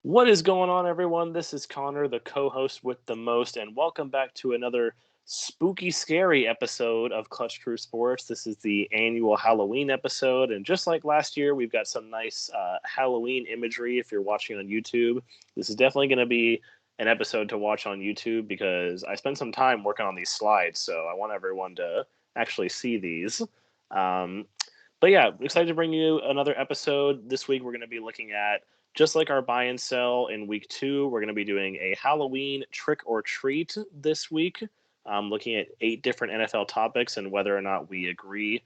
What is going on, everyone? This is Connor, the co-host with the most, and welcome back to another spooky, scary episode of Clutch Crew Sports. This is the annual Halloween episode, and just like last year, we've got some nice Halloween imagery if you're watching on YouTube. This is definitely going to be an episode to watch on YouTube because I spent some time working on these slides, so I want everyone to actually see these. Um, but yeah, excited to bring you another episode. This week, we're going to be looking at just like our buy and sell in week 2, we're going to be doing a Halloween trick or treat this week, looking at 8 different NFL topics and whether or not we agree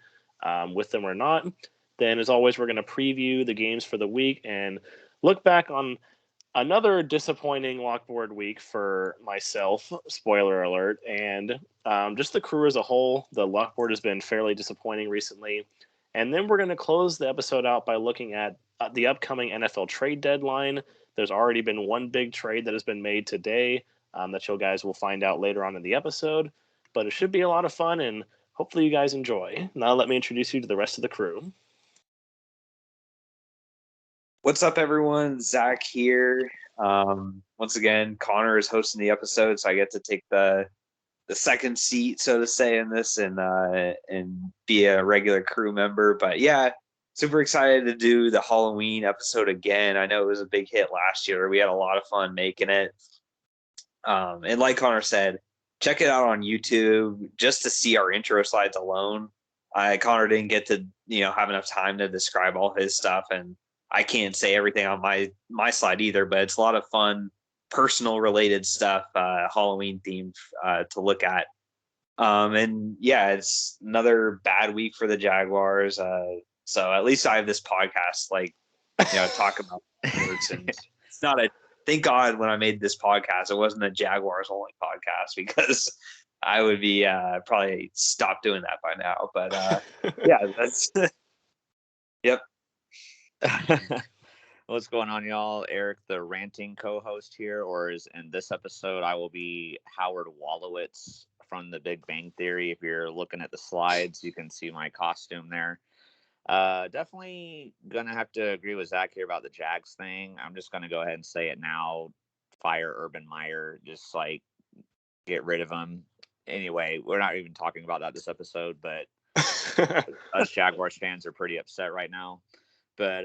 with them or not. Then, as always, we're going to preview the games for the week and look back on another disappointing lockboard week for myself, spoiler alert, and just the crew as a whole. The lockboard has been fairly disappointing recently. And then we're going to close the episode out by looking at the upcoming NFL trade deadline. There's already been one big trade that has been made today that you guys will find out later on in the episode. But it should be a lot of fun, and hopefully you guys enjoy. Now let me introduce you to the rest of the crew. What's up, everyone? Zach here. Once again, Connor is hosting the episode, so I get to take the second seat, so to say, in this and be a regular crew member. But yeah, super excited to do the Halloween episode again. I know it was a big hit last year. We had a lot of fun making it. And like Connor said, check it out on YouTube just to see our intro slides alone. Connor didn't get to have enough time to describe all his stuff, and I can't say everything on my slide either, but it's a lot of fun, personal related stuff, Halloween themed to look at. And yeah, it's another bad week for the Jaguars. So at least I have this podcast, talk about sports. And it's not thank God when I made this podcast, it wasn't a Jaguars only podcast because I would be probably stopped doing that by now. But yeah, that's yep. What's going on, y'all? Eric, the ranting co-host here, or is in this episode, I will be Howard Wolowitz from The Big Bang Theory. If you're looking at the slides, you can see my costume there. Definitely gonna have to agree with Zach here about the Jags thing. I'm just gonna go ahead and say it now. Fire Urban Meyer, just get rid of him. Anyway, we're not even talking about that this episode, but us Jaguars fans are pretty upset right now. But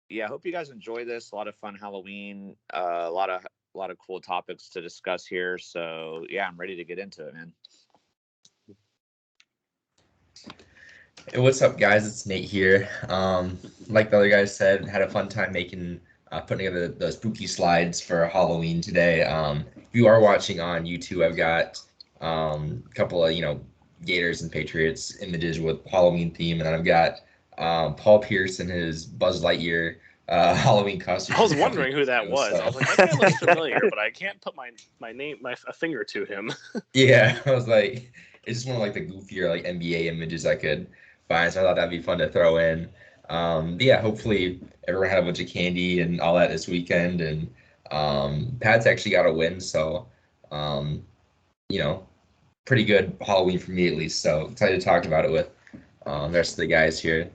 yeah, I hope you guys enjoy this. A lot of fun Halloween. A lot of cool topics to discuss here. So yeah, I'm ready to get into it, man. Hey, what's up, guys? It's Nate here. Like the other guys said, had a fun time putting together the spooky slides for Halloween today. If you are watching on YouTube, I've got a couple of Gators and Patriots images with Halloween theme, and then I've got Paul Pierce in his Buzz Lightyear Halloween costume. I was wondering who that was. I was like, that guy looks familiar, but I can't put a finger to him. Yeah, I was like, it's just one of the goofier NBA images I could find, so I thought that'd be fun to throw in. But yeah, hopefully everyone had a bunch of candy and all that this weekend, and Pat's actually got a win, so pretty good Halloween for me at least. So excited to talk about it with the rest of the guys here.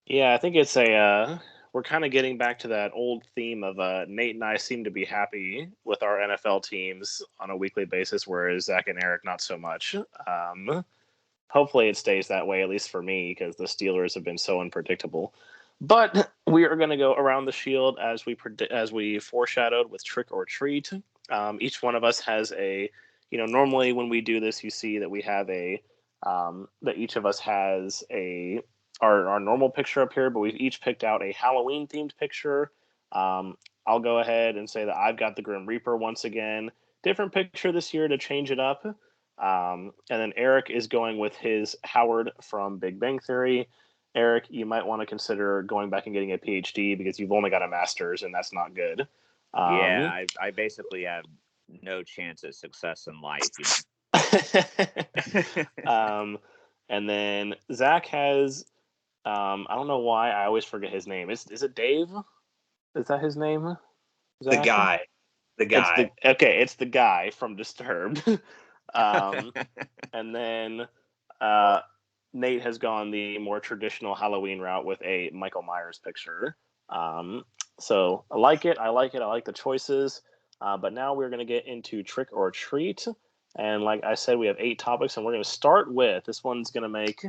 Yeah, I think it's we're kind of getting back to that old theme of Nate and I seem to be happy with our NFL teams on a weekly basis, whereas Zach and Eric not so much. Hopefully it stays that way, at least for me, because the Steelers have been so unpredictable. But we are going to go around the shield as we foreshadowed with trick or treat. Each one of us has normally when we do this, you see that we have that each of us has our normal picture up here, but we've each picked out a Halloween themed picture. I'll go ahead and say that I've got the Grim Reaper once again. Different picture this year to change it up. And then Eric is going with his Howard from Big Bang Theory. Eric, you might want to consider going back and getting a PhD because you've only got a master's, and that's not good. Yeah, I basically have no chance of success in life. And then Zach has, I don't know why I always forget his name. Is it Dave? Is that his name? Zach? The guy. It's the guy from Disturbed. And then Nate has gone the more traditional Halloween route with a Michael Myers picture. So I like it. I like the choices. But now we're going to get into trick or treat. And like I said, we have 8 topics, and we're going to start with this one's going to make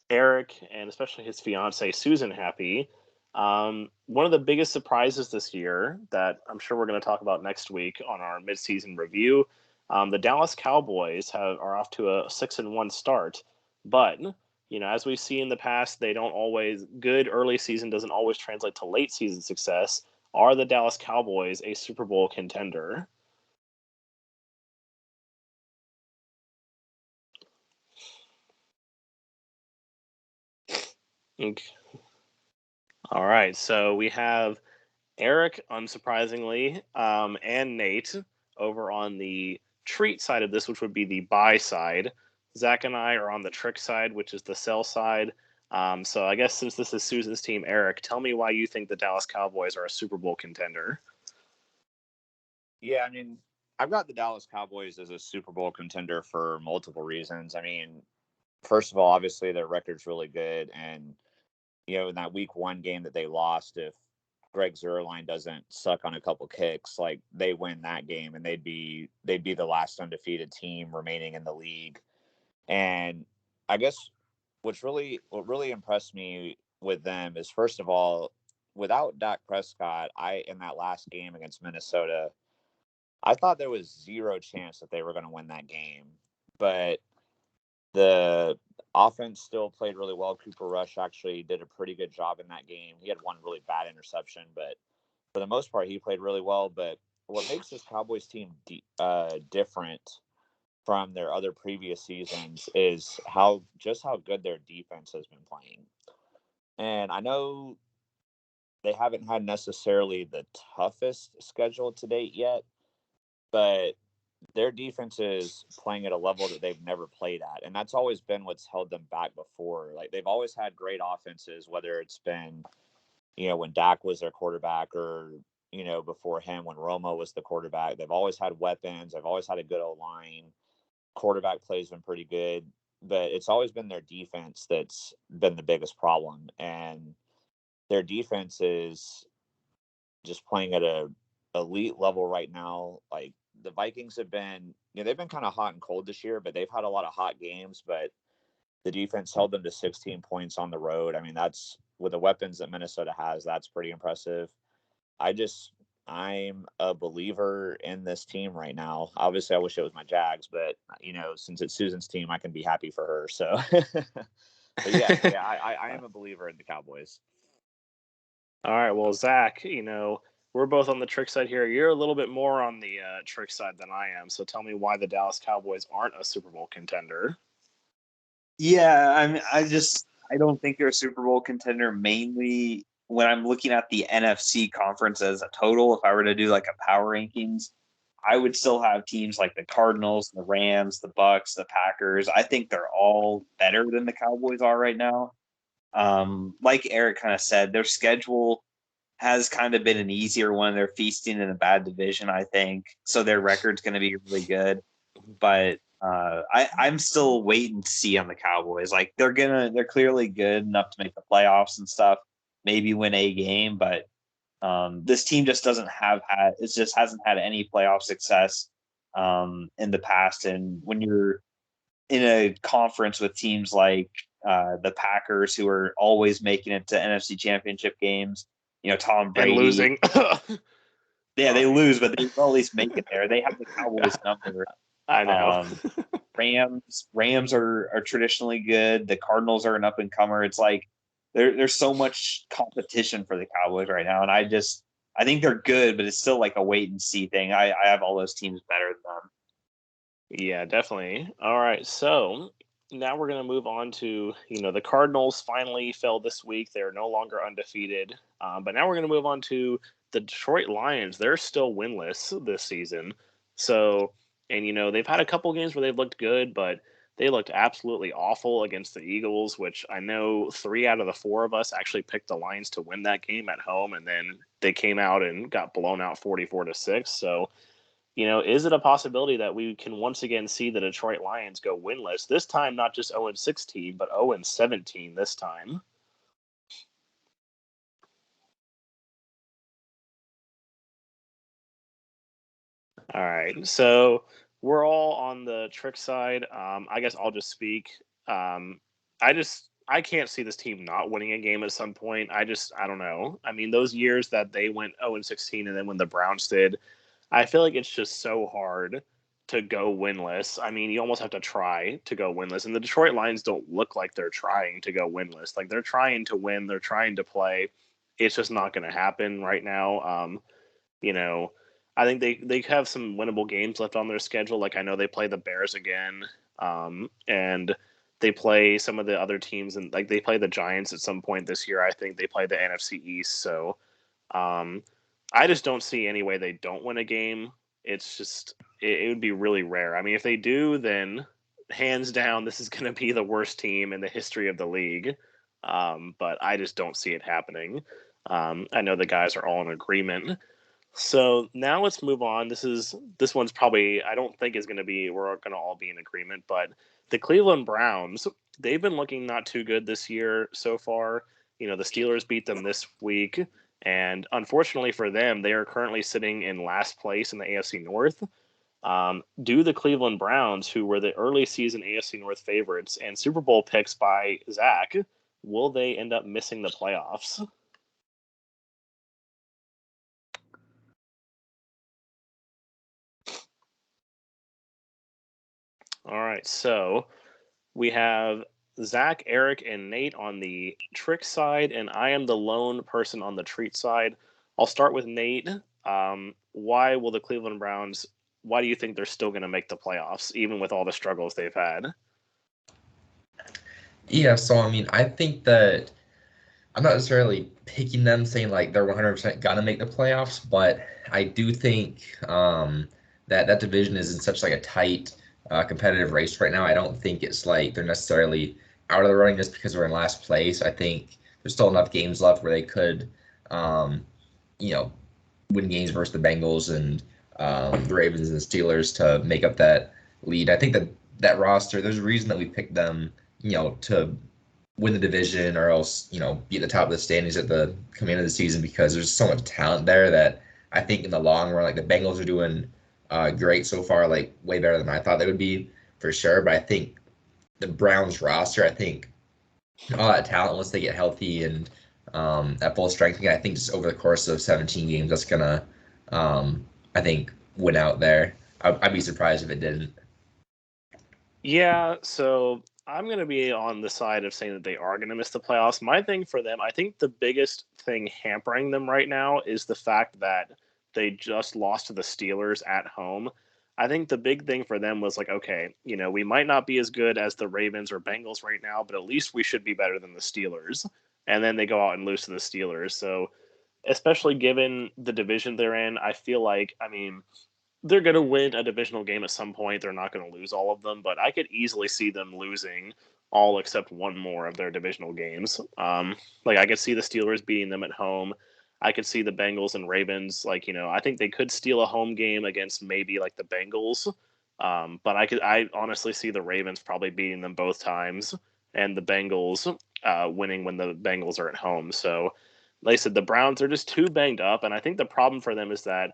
Eric and especially his fiance Susan happy. One of the biggest surprises this year that I'm sure we're going to talk about next week on our midseason review. The Dallas Cowboys are off to a 6-1 start, but as we see in the past, they don't always good early season doesn't always translate to late season success. Are the Dallas Cowboys a Super Bowl contender? Okay. All right, so we have Eric, unsurprisingly, and Nate over on the treat side of this, which would be the buy side. Zach and I are on the trick side, which is the sell side. So I guess since this is Susan's team, Eric, tell me why you think the Dallas Cowboys are a Super Bowl contender. Yeah, I mean, I've got the Dallas Cowboys as a Super Bowl contender for multiple reasons. I mean, first of all, obviously their record's really good, and in that Week 1 game that they lost, if Greg Zuerlein doesn't suck on a couple kicks, like they win that game, and they'd be the last undefeated team remaining in the league. And I guess what really impressed me with them is, first of all, without Dak Prescott, in that last game against Minnesota, I thought there was zero chance that they were going to win that game. But the offense still played really well. Cooper Rush actually did a pretty good job in that game. He had one really bad interception, but for the most part, he played really well. But what makes this Cowboys team different from their other previous seasons is how good their defense has been playing. And I know they haven't had necessarily the toughest schedule to date yet, but their defense is playing at a level that they've never played at. And that's always been what's held them back before. Like, they've always had great offenses, whether it's been, when Dak was their quarterback, or, before him when Romo was the quarterback. They've always had weapons. They've always had a good O-line. Quarterback play's been pretty good, but it's always been their defense that's been the biggest problem. And their defense is just playing at a elite level right now. Like, the Vikings have been, they've been kind of hot and cold this year, but they've had a lot of hot games, but the defense held them to 16 points on the road. I mean, that's, with the weapons that Minnesota has, that's pretty impressive. I'm a believer in this team right now. Obviously, I wish it was my Jags, but since it's Susan's team, I can be happy for her. So, but yeah, I am a believer in the Cowboys. All right, well, Zach, we're both on the trick side here. You're a little bit more on the trick side than I am. So tell me why the Dallas Cowboys aren't a Super Bowl contender. Yeah, I don't think they're a Super Bowl contender, mainly when I'm looking at the NFC conference as a total. If I were to do like a power rankings, I would still have teams like the Cardinals, the Rams, the Bucks, the Packers. I think they're all better than the Cowboys are right now. Like Eric kind of said, their schedule has kind of been an easier one. They're feasting in a bad division, I think, so their record's going to be really good. But I'm still waiting to see on the Cowboys. Like, they're clearly good enough to make the playoffs and stuff, maybe win a game, but this team just hasn't had any playoff success in the past. And when you're in a conference with teams like the Packers, who are always making it to NFC Championship games, Tom Brady, and losing. Yeah, they lose, but they will at least make it there. They have the Cowboys number. I know. Rams are traditionally good. The Cardinals are an up and comer. It's like there's so much competition for the Cowboys right now, and I think they're good, but it's still like a wait and see thing. I have all those teams better than them. Yeah, definitely. All right, so now we're going to move on to, the Cardinals finally fell this week. They're no longer undefeated. But now we're going to move on to the Detroit Lions. They're still winless this season. So, and, they've had a couple games where they've looked good, but they looked absolutely awful against the Eagles, which I know 3 out of the 4 of us actually picked the Lions to win that game at home, and then they came out and got blown out 44-6. So, is it a possibility that we can once again see the Detroit Lions go winless? This time, not just 0-16, but 0-17 this time. All right. So we're all on the trick side. I guess I'll just speak. I can't see this team not winning a game at some point. I don't know. I mean, those years that they went 0-16 and then when the Browns did, I feel like it's just so hard to go winless. I mean, you almost have to try to go winless. And the Detroit Lions don't look like they're trying to go winless. Like they're trying to win, they're trying to play. It's just not going to happen right now. You know, I think they have some winnable games left on their schedule. Like I know they play the Bears again, and they play some of the other teams, and like they play the Giants at some point this year. I think they play the NFC East. So um, I just don't see any way they don't win a game. It's just it would be really rare. I mean, if they do, then hands down, this is going to be the worst team in the history of the league. But I just don't see it happening. I know the guys are all in agreement. So now let's move on. This one's probably I don't think is going to be we're going to all be in agreement, but the Cleveland Browns, they've been looking not too good this year so far. The Steelers beat them this week, and unfortunately for them, they are currently sitting in last place in the AFC North. Do the Cleveland Browns, who were the early season AFC North favorites and Super Bowl picks by Zach, will they end up missing the playoffs? All right, so we have Zach, Eric, and Nate on the trick side, and I am the lone person on the treat side. I'll start with Nate. Why will the Cleveland Browns? Why do you think they're still going to make the playoffs, even with all the struggles they've had? Yeah, so I mean, I think that I'm not necessarily picking them saying like they're 100% gonna make the playoffs, but I do think that that division is in such like a tight, competitive race right now. I don't think it's like they're necessarily out of the running just because we're in last place. I think there's still enough games left where they could, um, you know, win games versus the Bengals and the Ravens and the Steelers to make up that lead. I think that that roster, there's a reason that we picked them, to win the division or else, be at the top of the standings at the coming into the season because there's so much talent there that I think in the long run, like the Bengals are doing great so far, like way better than I thought they would be for sure. But I think the Browns roster, I think all that talent once they get healthy and at full strength again, I think just over the course of 17 games, that's gonna, I think, win out there. I'd be surprised if it didn't. Yeah, so I'm going to be on the side of saying that they are going to miss the playoffs. My thing for them, I think the biggest thing hampering them right now is the fact that they just lost to the Steelers at home. I think the big thing for them was like, okay, we might not be as good as the Ravens or Bengals right now, but at least we should be better than the Steelers. And then they go out and lose to the Steelers. So, especially given the division they're in, I feel like, I mean, they're going to win a divisional game at some point. They're not going to lose all of them, but I could easily see them losing all except one more of their divisional games. Like I could see the Steelers beating them at home. I could see the Bengals and Ravens. Like I think they could steal a home game against maybe like the Bengals. But I honestly see the Ravens probably beating them both times, and the Bengals winning when the Bengals are at home. So, like I said, the Browns are just too banged up, and I think the problem for them is that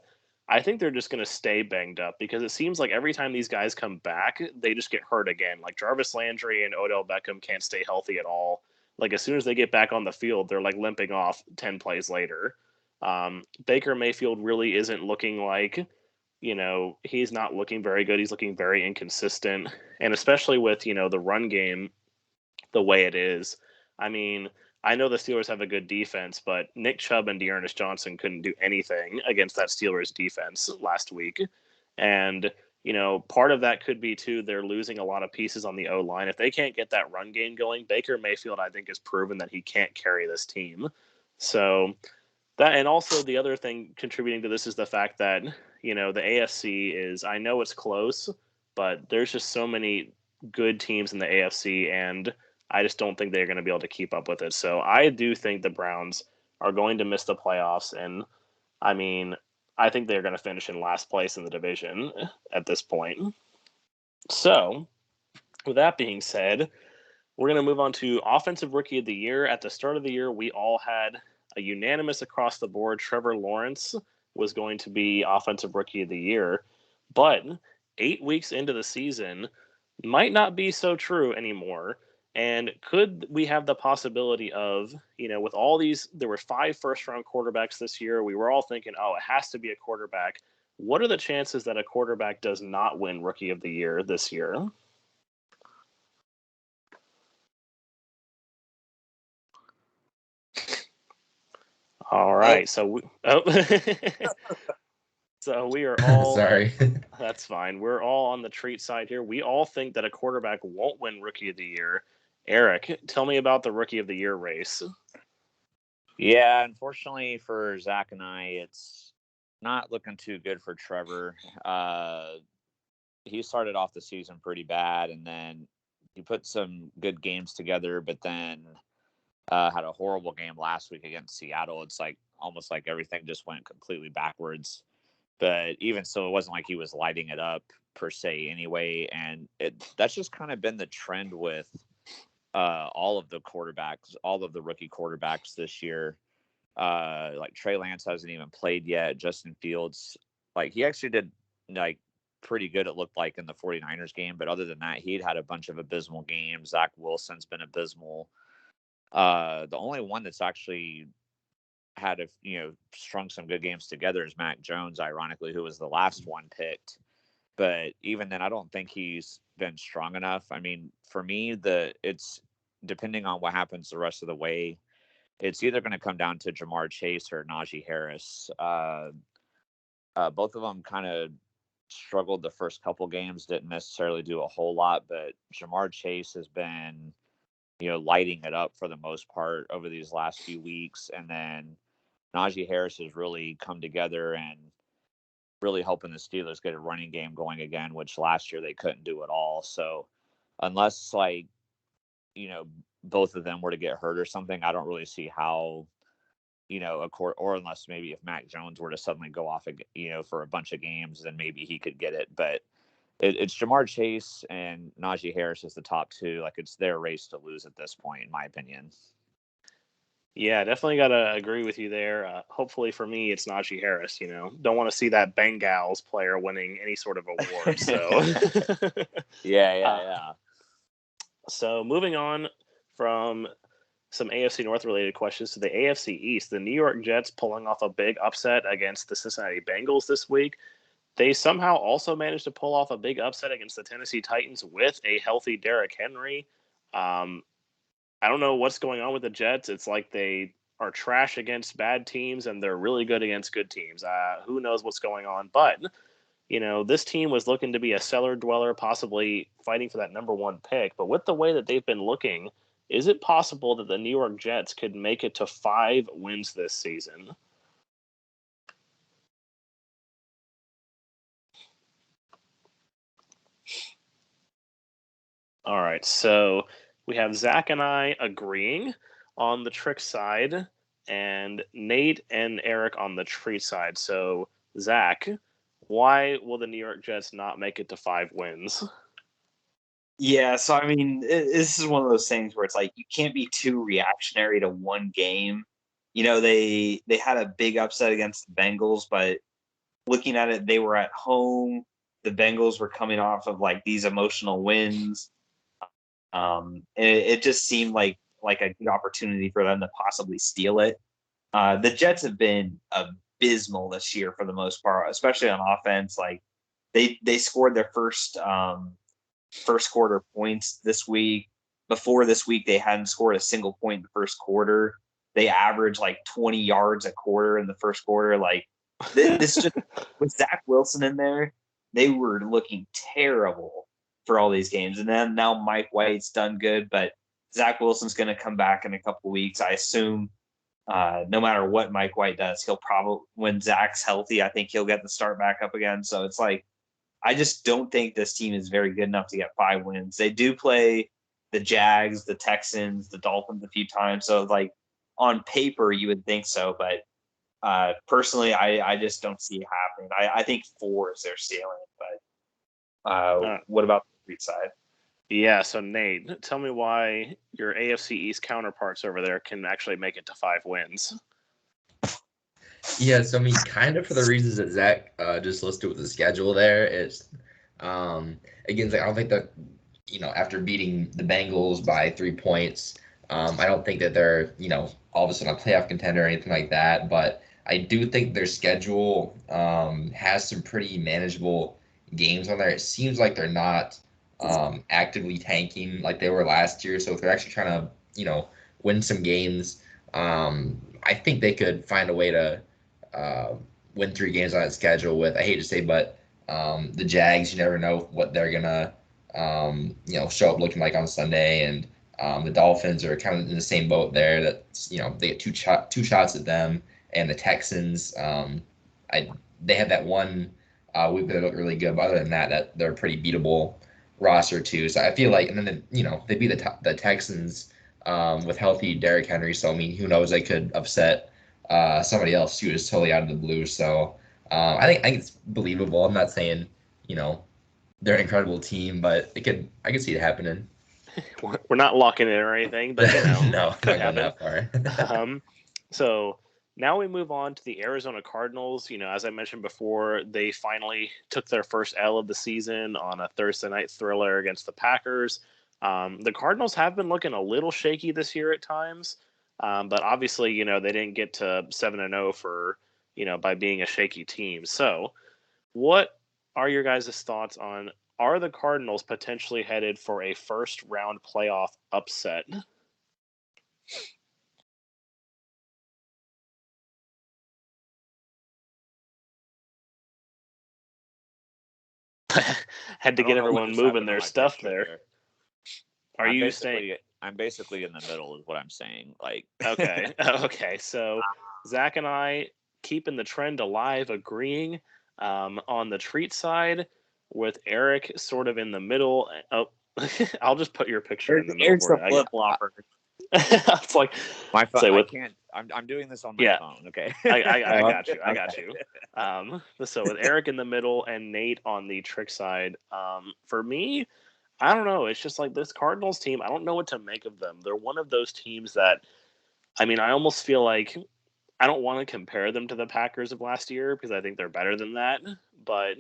I think they're just going to stay banged up because it seems like every time these guys come back, they just get hurt again. Like Jarvis Landry and Odell Beckham can't stay healthy at all. Like as soon as they get back on the field, they're like limping off 10 plays later. Baker Mayfield really isn't looking like, he's not looking very good. He's looking very inconsistent. And especially with, the run game the way it is. I mean, I know the Steelers have a good defense, but Nick Chubb and Dearness Johnson couldn't do anything against that Steelers defense last week. And, part of that could be, too, they're losing a lot of pieces on the O line. If they can't get that run game going, Baker Mayfield, I think, has proven that he can't carry this team. So, that, and also the other thing contributing to this is the fact that, the AFC is, I know it's close, but there's just so many good teams in the AFC, and I just don't think they're going to be able to keep up with it. So I do think the Browns are going to miss the playoffs. And I mean, I think they're going to finish in last place in the division at this point. So, with that being said, we're going to move on to Offensive Rookie of the Year. At the start of the year, we all had a unanimous across the board. Trevor Lawrence was going to be Offensive Rookie of the Year. But 8 weeks into the season might not be so true anymore. And could we have the possibility of, with all these, there were 5 first-round quarterbacks this year. We were all thinking, oh, it has to be a quarterback. What are the chances that a quarterback does not win Rookie of the Year this year? All right. So we are all Sorry. That's fine. We're all on the treat side here. We all think that a quarterback won't win Rookie of the Year. Eric, tell me about the Rookie of the Year race. Yeah, unfortunately for Zach and I, it's not looking too good for Trevor. He started off the season pretty bad, and then he put some good games together, but then had a horrible game last week against Seattle. It's like almost like everything just went completely backwards. But even so, it wasn't like he was lighting it up per se anyway. And that's just kind of been the trend with all of the quarterbacks, all of the rookie quarterbacks this year. Like Trey Lance hasn't even played yet. Justin Fields, like he actually did like pretty good, it looked like, in the 49ers game. But other than that, he'd had a bunch of abysmal games. Zach Wilson's been abysmal. The only one that's actually had strung some good games together is Mac Jones, ironically, who was the last one picked. But even then, I don't think he's been strong enough. I mean, for me, it's depending on what happens the rest of the way, it's either going to come down to Jamar Chase or Najee Harris. Both of them kind of struggled the first couple games, didn't necessarily do a whole lot, but Jamar Chase has been, lighting it up for the most part over these last few weeks. And then Najee Harris has really come together and really helping the Steelers get a running game going again, which last year they couldn't do at all. So unless both of them were to get hurt or something, I don't really see how, or unless maybe if Mac Jones were to suddenly go off, for a bunch of games, then maybe he could get it. But it's Jamar Chase and Najee Harris as the top two. Like, it's their race to lose at this point, in my opinion. Yeah, definitely got to agree with you there. Hopefully for me, it's Najee Harris. Don't want to see that Bengals player winning any sort of award. So, yeah. So moving on from some AFC North related questions to the AFC East, the New York Jets pulling off a big upset against the Cincinnati Bengals this week. They somehow also managed to pull off a big upset against the Tennessee Titans with a healthy Derrick Henry. I don't know what's going on with the Jets. It's like they are trash against bad teams and they're really good against good teams. Who knows what's going on? But, this team was looking to be a cellar dweller, possibly fighting for that number 1 pick. But with the way that they've been looking, is it possible that the New York Jets could make it to 5 wins this season? All right, so we have Zach and I agreeing on the trick side, and Nate and Eric on the treat side. So, Zach, why will the New York Jets not make it to 5 wins? Yeah, so I mean, this is one of those things where it's like you can't be too reactionary to one game. They had a big upset against the Bengals, but looking at it, they were at home. The Bengals were coming off of like these emotional wins. And it just seemed like a good opportunity for them to possibly steal it. The Jets have been abysmal this year for the most part, especially on offense. Like they scored their first quarter points this week. Before this week, they hadn't scored a single point in the first quarter. They averaged like 20 yards a quarter in the first quarter. Like this just with Zach Wilson in there, they were looking terrible for all these games. And then now Mike White's done good, but Zach Wilson's going to come back in a couple of weeks. I assume no matter what Mike White does, he'll probably, when Zach's healthy, I think he'll get the start back up again. So it's like, I just don't think this team is very good enough to get 5 wins. They do play the Jags, the Texans, the Dolphins a few times. So like on paper, you would think so, but personally, I just don't see it happening. I think 4 is their ceiling, but what about the street side? Yeah, so Nate, tell me why your AFC East counterparts over there can actually make it to 5 wins. Yeah, so I mean, kind of for the reasons that Zach just listed with the schedule there. It's again, like, I don't think that after beating the Bengals by 3 points, I don't think that they're all of a sudden a playoff contender or anything like that. But I do think their schedule has some pretty manageable games on there. It seems like they're not actively tanking like they were last year. So if they're actually trying to win some games, I think they could find a way to uh, win 3 games on that schedule with, I hate to say, but the Jags, you never know what they're gonna show up looking like on Sunday, and the Dolphins are kind of in the same boat there. That they get two shots at them, and the Texans, they had that one week that they looked really good, but other than that they're a pretty beatable roster too. So I feel like, and then they beat the Texans with healthy Derrick Henry. So I mean, who knows? They could upset somebody else who is totally out of the blue. So I think it's believable. I'm not saying they're an incredible team, but I could see it happening. We're not locking it or anything, but no, could not going happen. that far. So now we move on to the Arizona Cardinals. As I mentioned before, they finally took their first L of the season on a Thursday night thriller against the Packers. The Cardinals have been looking a little shaky this year at times, but obviously, they didn't get to 7-0 for, by being a shaky team. So what are your guys' thoughts on, are the Cardinals potentially headed for a first round playoff upset? Had to get everyone moving their stuff there. Are you saying? I'm basically in the middle, is what I'm saying. Like, okay, okay. So Zach and I keeping the trend alive, agreeing on the treat side, with Eric sort of in the middle. Oh, I'll just put your picture in the middle. Eric's a flip flopper. It's like my phone. I can't. I'm doing this on my phone. Okay. I got you. I got you. So with Eric in the middle and Nate on the trick side, for me, I don't know. It's just like this Cardinals team. I don't know what to make of them. They're one of those teams that, I mean, I almost feel like I don't want to compare them to the Packers of last year because I think they're better than that. But,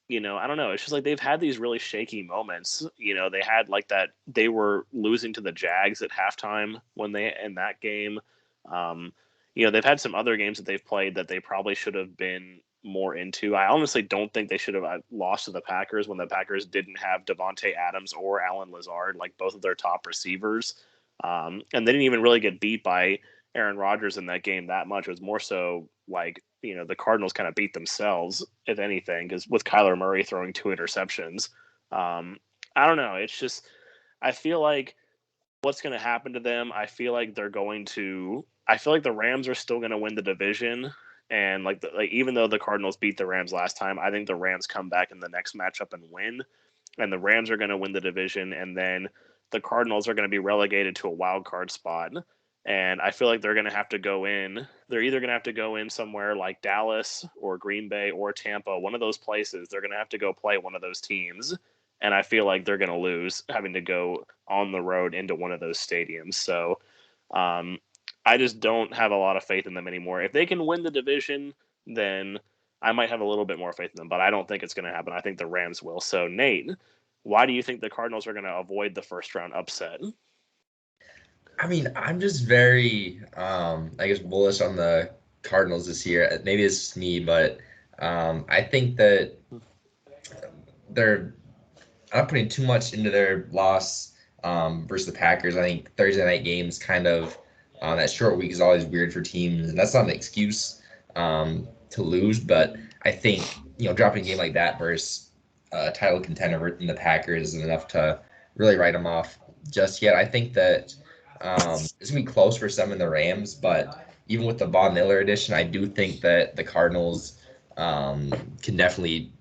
I don't know. It's just like they've had these really shaky moments. They had like that, they were losing to the Jags at halftime in that game. They've had some other games that they've played that they probably should have been more into. I honestly don't think they should have lost to the Packers when the Packers didn't have Devontae Adams or Alan Lazard, like both of their top receivers. And they didn't even really get beat by Aaron Rodgers in that game that much. It was more so like, the Cardinals kind of beat themselves, if anything, because with Kyler Murray throwing 2 interceptions. I don't know. It's just, I feel like what's going to happen to them, I feel like the Rams are still going to win the division. And even though the Cardinals beat the Rams last time, I think the Rams come back in the next matchup and win. And the Rams are going to win the division. And then the Cardinals are going to be relegated to a wild card spot. And I feel like they're going to have to go in. They're either going to have to go in somewhere like Dallas or Green Bay or Tampa, one of those places. They're going to have to go play one of those teams. And I feel like they're going to lose having to go on the road into one of those stadiums. So I just don't have a lot of faith in them anymore. If they can win the division, then I might have a little bit more faith in them, but I don't think it's going to happen. I think the Rams will. So, Nate, why do you think the Cardinals are going to avoid the first round upset? I mean, I'm just very, I guess, bullish on the Cardinals this year. Maybe it's just me, but I think that they're not putting too much into their loss versus the Packers. I think Thursday night games kind of, that short week is always weird for teams, and that's not an excuse to lose, but I think, dropping a game like that versus a title contender in the Packers is enough to really write them off just yet. I think that it's going to be close for some in the Rams, but even with the Von Miller edition, I do think that the Cardinals can definitely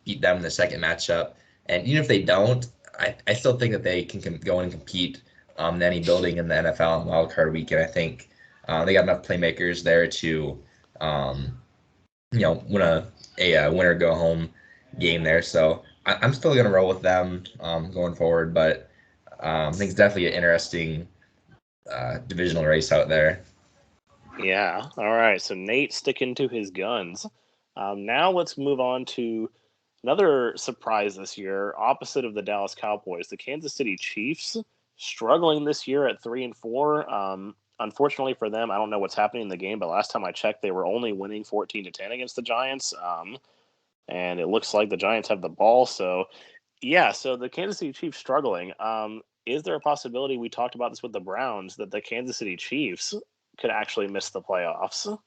beat them in the second matchup. And even if they don't, I still think that they can go and compete in any building in the NFL on Wild Card Weekend. I think they got enough playmakers there to, win a winner go home game there. So I'm still going to roll with them going forward, but I think it's definitely an interesting divisional race out there. Yeah. All right. So Nate sticking to his guns. Now let's move on to another surprise this year, opposite of the Dallas Cowboys, the Kansas City Chiefs, struggling this year at 3-4. Unfortunately for them, I don't know what's happening in the game, but last time I checked, they were only winning 14-10 against the Giants. And it looks like the Giants have the ball. So, yeah, so the Kansas City Chiefs struggling. Is there a possibility, we talked about this with the Browns, that the Kansas City Chiefs could actually miss the playoffs?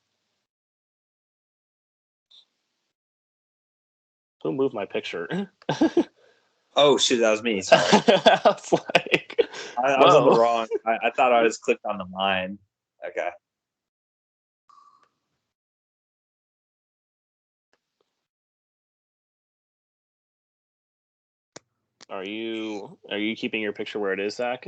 Who moved my picture? Oh, shoot, that was me. Sorry. I was like, I was on the wrong. I thought I was clicked on the line. Okay. Are you keeping your picture where it is, Zach?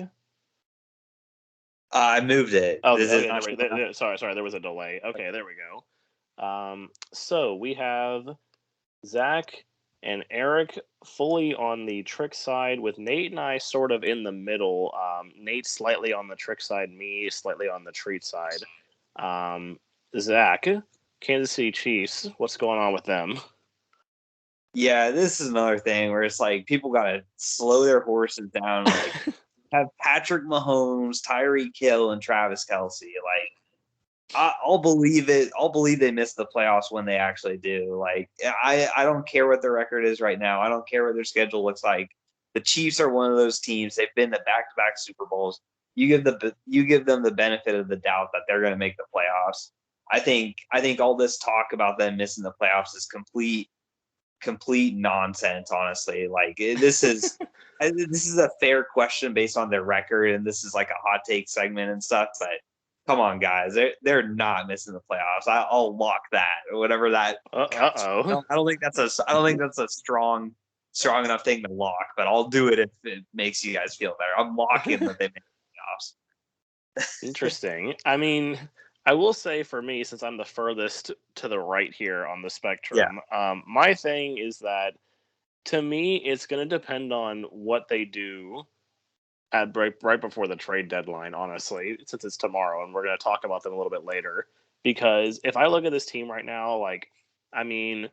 I moved it. Oh, This okay. is not Sorry. There was a delay. Okay, there we go. So we have Zach and Eric fully on the trick side, with Nate and I sort of in the middle. Nate slightly on the trick side, me slightly on the treat side. Zach, Kansas City Chiefs, what's going on with them? Yeah, this is another thing where it's like people gotta slow their horses down. Like have Patrick Mahomes, Tyreek Hill, and Travis Kelsey. Like I'll believe it. I'll believe they miss the playoffs when they actually do. Like I don't care what their record is right now. I don't care what their schedule looks like. The Chiefs are one of those teams. They've been to back-to-back Super Bowls. You give them the benefit of the doubt that they're going to make the playoffs. I think all this talk about them missing the playoffs is complete nonsense. Honestly, like this is a fair question based on their record, and this is like a hot take segment and stuff. But come on, guys, they're not missing the playoffs. I'll lock that or whatever that. Uh-oh. I don't think that's a strong enough thing to lock, but I'll do it if it makes you guys feel better. I'm locking that they make the playoffs. Interesting. I mean, I will say for me, since I'm the furthest to the right here on the spectrum, my thing is that to me, it's going to depend on what they do at right before the trade deadline, honestly, since it's tomorrow, and we're going to talk about them a little bit later. Because if I look at this team right now, like, I mean,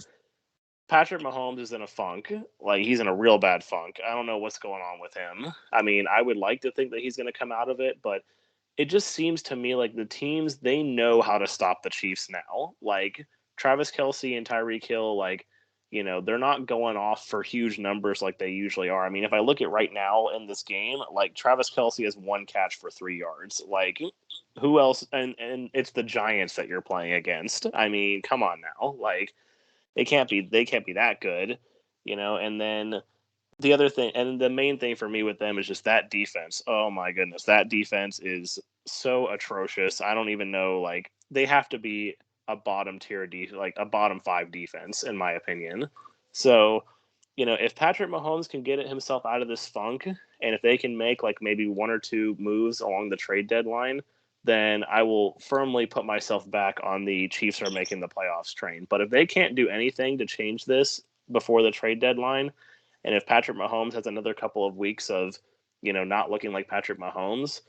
Patrick Mahomes is in a funk. Like, he's in a real bad funk. I don't know what's going on with him. I mean, I would like to think that he's going to come out of it, but it just seems to me like the teams, they know how to stop the Chiefs now. Like, Travis Kelsey and Tyreek Hill, like, they're not going off for huge numbers like they usually are. I mean, if I look at right now in this game, like, Travis Kelsey has one catch for 3 yards. Like, who else? And it's the Giants that you're playing against. I mean, come on now. Like, they can't be that good, and then the other thing, and the main thing for me with them, is just that defense. Oh my goodness, that defense is so atrocious. I don't even know. Like, they have to be a bottom tier like a bottom 5 defense, in my opinion. So, if Patrick Mahomes can get himself out of this funk, and if they can make like maybe 1 or 2 moves along the trade deadline, then I will firmly put myself back on the Chiefs are making the playoffs train. But if they can't do anything to change this before the trade deadline, and if Patrick Mahomes has another couple of weeks of, not looking like Patrick Mahomes,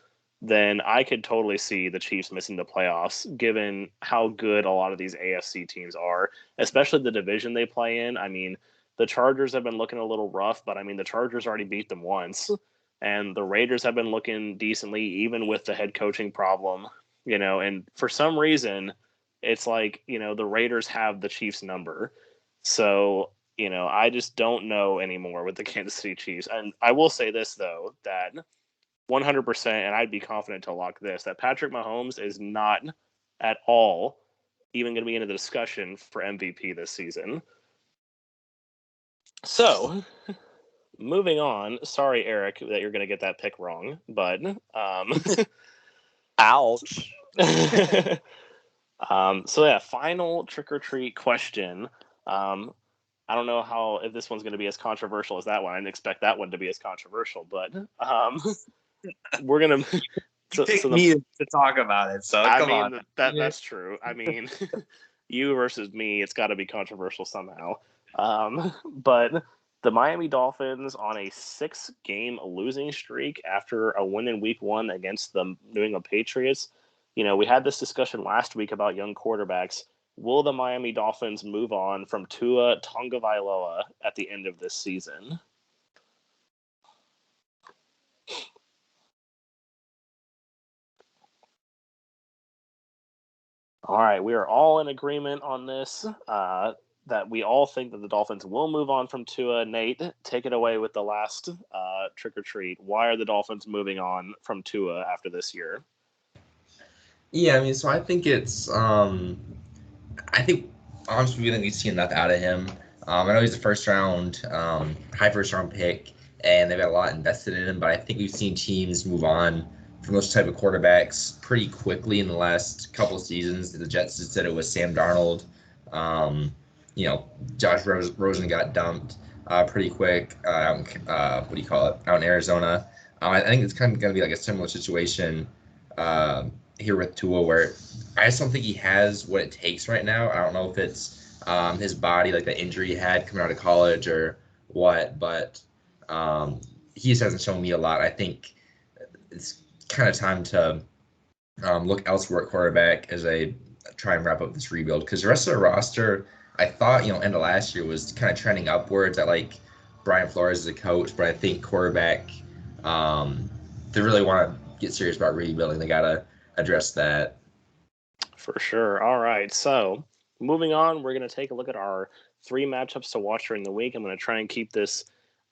then I could totally see the Chiefs missing the playoffs, given how good a lot of these AFC teams are, especially the division they play in. I mean, the Chargers have been looking a little rough, but I mean, the Chargers already beat them once, and the Raiders have been looking decently, even with the head coaching problem, and for some reason, it's like, the Raiders have the Chiefs number. So, I just don't know anymore with the Kansas City Chiefs. And I will say this, though, that 100%, and I'd be confident to lock this, that Patrick Mahomes is not at all even going to be in the discussion for MVP this season. So, moving on. Sorry, Eric, that you're going to get that pick wrong, but ouch. So yeah, final trick or treat question. I don't know if this one's going to be as controversial as that one. I didn't expect that one to be as controversial, but we're gonna. Me to talk about it, so come on. That's true. I mean, you versus me, it's got to be controversial somehow. But the Miami Dolphins, on a 6-game losing streak after a win in Week 1 against the New England Patriots, we had this discussion last week about young quarterbacks. Will the Miami Dolphins move on from Tua Tagovailoa at the end of this season? All right, we are all in agreement on this, that we all think that the Dolphins will move on from Tua. Nate, take it away with the last trick or treat. Why are the Dolphins moving on from Tua after this year? Yeah, I mean, so I think it's, I think honestly, we think we've seen enough out of him. I know he's a high first round pick, and they've got a lot invested in him, but I think we've seen teams move on from those type of quarterbacks pretty quickly in the last couple of seasons. The Jets just said it was Sam Darnold. Josh Rosen got dumped pretty quick. Out in Arizona. I think it's kind of going to be like a similar situation here with Tua, where I just don't think he has what it takes right now. I don't know if it's his body, like the injury he had coming out of college or what, but he just hasn't shown me a lot. I think it's kind of time to look elsewhere at quarterback as I try and wrap up this rebuild, because the rest of the roster, I thought, end of last year was kind of trending upwards. I like Brian Flores as a coach, but I think quarterback, they really want to get serious about rebuilding. They got to address that. For sure. All right. So moving on, we're going to take a look at our 3 matchups to watch during the week. I'm going to try and keep this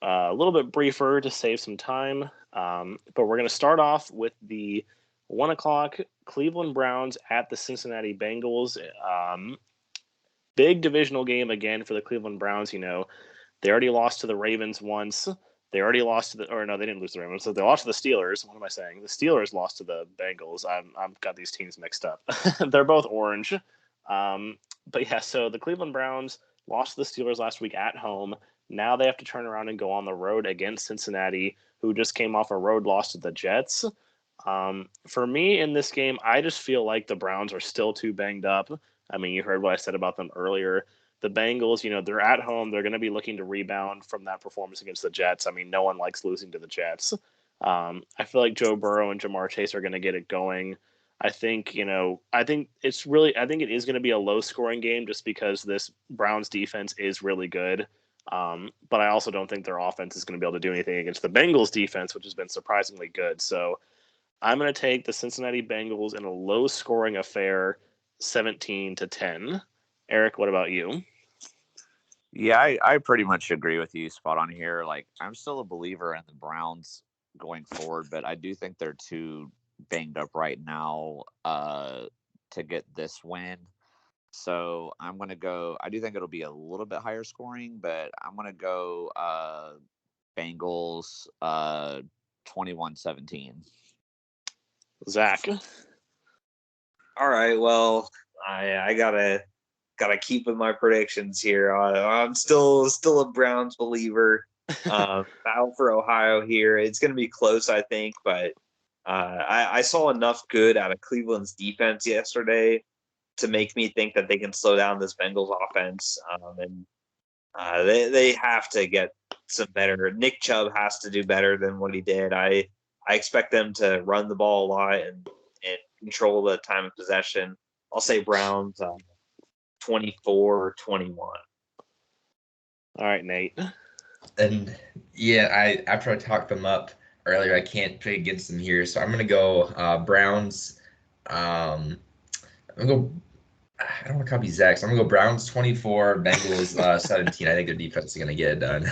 a little bit briefer to save some time. But we're going to start off with the 1 o'clock Cleveland Browns at the Cincinnati Bengals. Big divisional game again for the Cleveland Browns. They already lost to the Ravens once. They already lost to they didn't lose to the Ravens. So they lost to the Steelers. What am I saying? The Steelers lost to the Bengals. I've got these teams mixed up. They're both orange. But yeah, so the Cleveland Browns lost to the Steelers last week at home. Now they have to turn around and go on the road against Cincinnati, who just came off a road loss to the Jets. For me in this game, I just feel like the Browns are still too banged up. I mean, you heard what I said about them earlier. The Bengals, they're at home. They're going to be looking to rebound from that performance against the Jets. I mean, no one likes losing to the Jets. I feel like Joe Burrow and Jamar Chase are going to get it going. I think it is going to be a low scoring game just because this Browns defense is really good. But I also don't think their offense is going to be able to do anything against the Bengals defense, which has been surprisingly good. So I'm going to take the Cincinnati Bengals in a low scoring affair, 17-10. Eric, what about you? Yeah, I pretty much agree with you. Spot on here. Like, I'm still a believer in the Browns going forward, but I do think they're too banged up right now to get this win. So I'm going to go. I do think it'll be a little bit higher scoring, but I'm going to go Bengals 21-17. Zach. All right. Well, I gotta keep with my predictions here. I'm still a Browns believer. Battle for Ohio here. It's gonna be close, I think, but I saw enough good out of Cleveland's defense yesterday to make me think that they can slow down this Bengals offense. And they have to get some better. Nick Chubb has to do better than what he did. I expect them to run the ball a lot and control the time of possession. I'll say Browns 24-21. All right, Nate. And yeah, after I talked them up earlier, I can't pick against them here, so I'm gonna go Browns. I'm gonna go. I don't want to copy Zach, so I'm gonna go Browns 24, Bengals 17. I think their defense is gonna get it done.